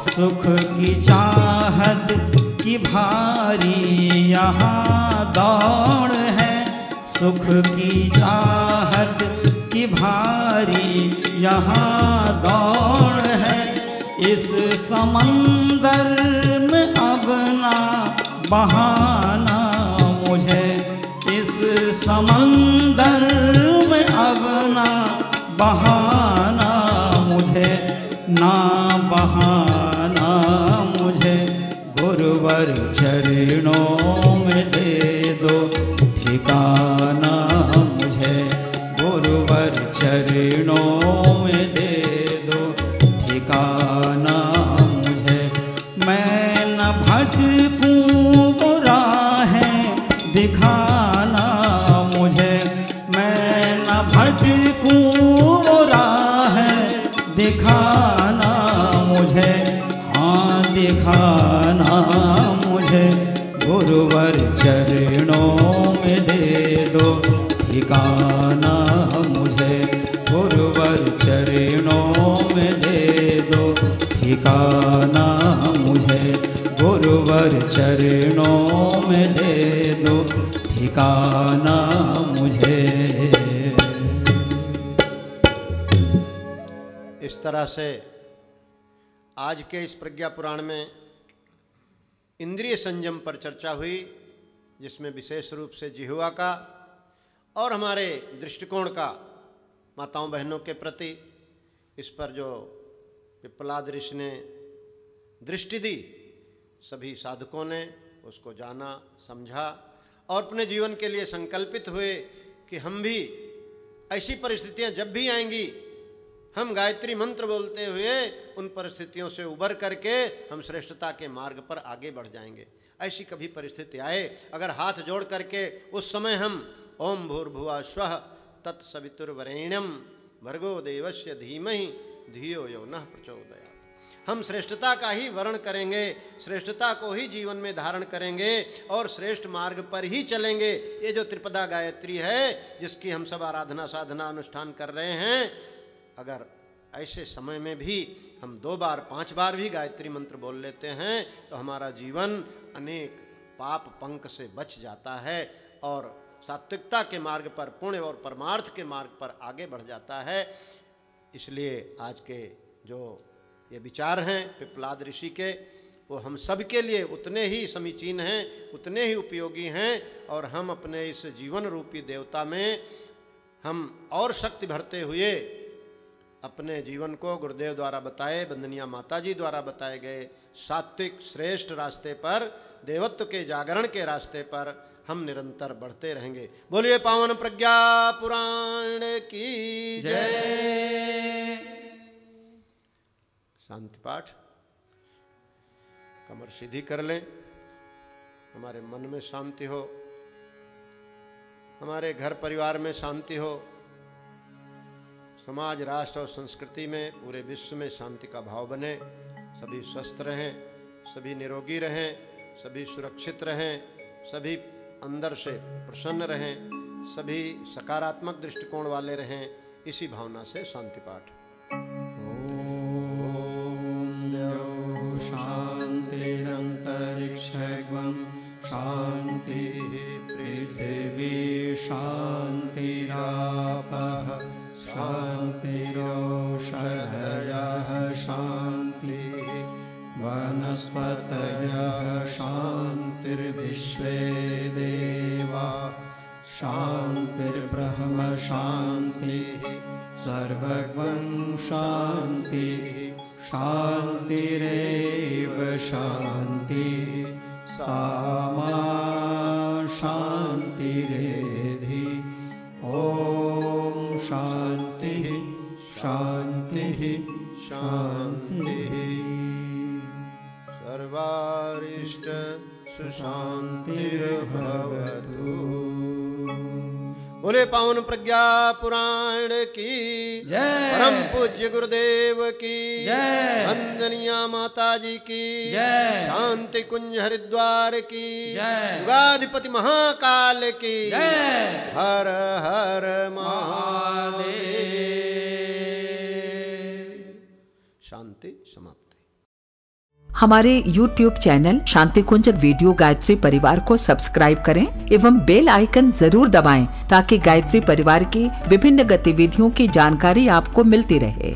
सुख की चाहत की भारी यहाँ दौड़ है, सुख की चाहत की भारी यहाँ दौड़ है। इस समंदर में अब ना बहाना मुझे, इस समंदर में अब ना बहाना मुझे, ना बहाना मुझे। गुरुवर चरणों में दे दो ठिकाना मुझे, गुरुवर चरणों में दे दो ठिकाना मुझे। मैं न भटकूं वो राहें दिखाना मुझे, मैं न भटकूं वो राहें दिखाना मुझे, हाँ दिखाना मुझे। गुरुवर चरणों में दे दो ठिकाना मुझे, गुरुवर चरणों में दे दो ठिकाना मुझे, गुरुवर चरणों में दे दो ठिकाना मुझे। इस तरह से आज के इस प्रज्ञा पुराण में इंद्रिय संयम पर चर्चा हुई, जिसमें विशेष रूप से जिह्वा का और हमारे दृष्टिकोण का माताओं बहनों के प्रति इस पर जो पिप्पलाद ऋषि ने दृष्टि दी, सभी साधकों ने उसको जाना, समझा और अपने जीवन के लिए संकल्पित हुए कि हम भी ऐसी परिस्थितियां जब भी आएंगी, हम गायत्री मंत्र बोलते हुए उन परिस्थितियों से उबर करके हम श्रेष्ठता के मार्ग पर आगे बढ़ जाएंगे। ऐसी कभी परिस्थिति आए, अगर हाथ जोड़ करके उस समय हम ओम भूर्भुवः स्वः तत्सवितुर्वरेण्यं भर्गो देवस्य धीमहि धियो यो नः प्रचोदयात्, हम श्रेष्ठता का ही वर्ण करेंगे, श्रेष्ठता को ही जीवन में धारण करेंगे और श्रेष्ठ मार्ग पर ही चलेंगे। ये जो त्रिपदा गायत्री है, जिसकी हम सब आराधना साधना अनुष्ठान कर रहे हैं, अगर ऐसे समय में भी हम 2 बार 5 बार भी गायत्री मंत्र बोल लेते हैं तो हमारा जीवन अनेक पाप पंक से बच जाता है और सात्विकता के मार्ग पर, पुण्य और परमार्थ के मार्ग पर आगे बढ़ जाता है। इसलिए आज के जो ये विचार हैं पिप्पलाद ऋषि के, वो हम सब के लिए उतने ही समीचीन हैं, उतने ही उपयोगी हैं और हम अपने इस जीवन रूपी देवता में हम और शक्ति भरते हुए अपने जीवन को गुरुदेव द्वारा बताए, बंदनिया माता जी द्वारा बताए गए सात्विक श्रेष्ठ रास्ते पर, देवत्व के जागरण के रास्ते पर हम निरंतर बढ़ते रहेंगे। बोलिए पावन प्रज्ञा पुराण की जय। शांति पाठ, कमर सीधी कर लें, हमारे मन में शांति हो, हमारे घर परिवार में शांति हो, समाज राष्ट्र और संस्कृति में पूरे विश्व में शांति का भाव बने, सभी स्वस्थ रहें, सभी निरोगी रहें, सभी सुरक्षित रहें, सभी अंदर से प्रसन्न रहें, सभी सकारात्मक दृष्टिकोण वाले रहें। इसी भावना से शांति पाठ। ओम शांतिरंतरिक्षं शांति पृथिवी शांतिरापः शांतिरोषधयः शांतिः वनस्पतयः शांतिर्विश्वे देवा शांतिर्ब्रह्म शांतिः सर्वगं शांतिः शांतिरेव शांतिः सामा शांतिरेधि। ओम शांतिः शांतिः शांतिः। सर्वारिष्ट सुशांतिर्भवतु। बोले पावन प्रज्ञा पुराण की जय। परम पूज्य गुरुदेव की जय। वंदनिया माता जी की जय। शांति कुंज हरिद्वार की जय। युगाधिपति महाकाल की जय। हर हर महादेव। शांति समाप्त। हमारे YouTube चैनल शांति कुंज वीडियो गायत्री परिवार को सब्सक्राइब करें एवं बेल आइकन जरूर दबाएं ताकि गायत्री परिवार की विभिन्न गतिविधियों की जानकारी आपको मिलती रहे।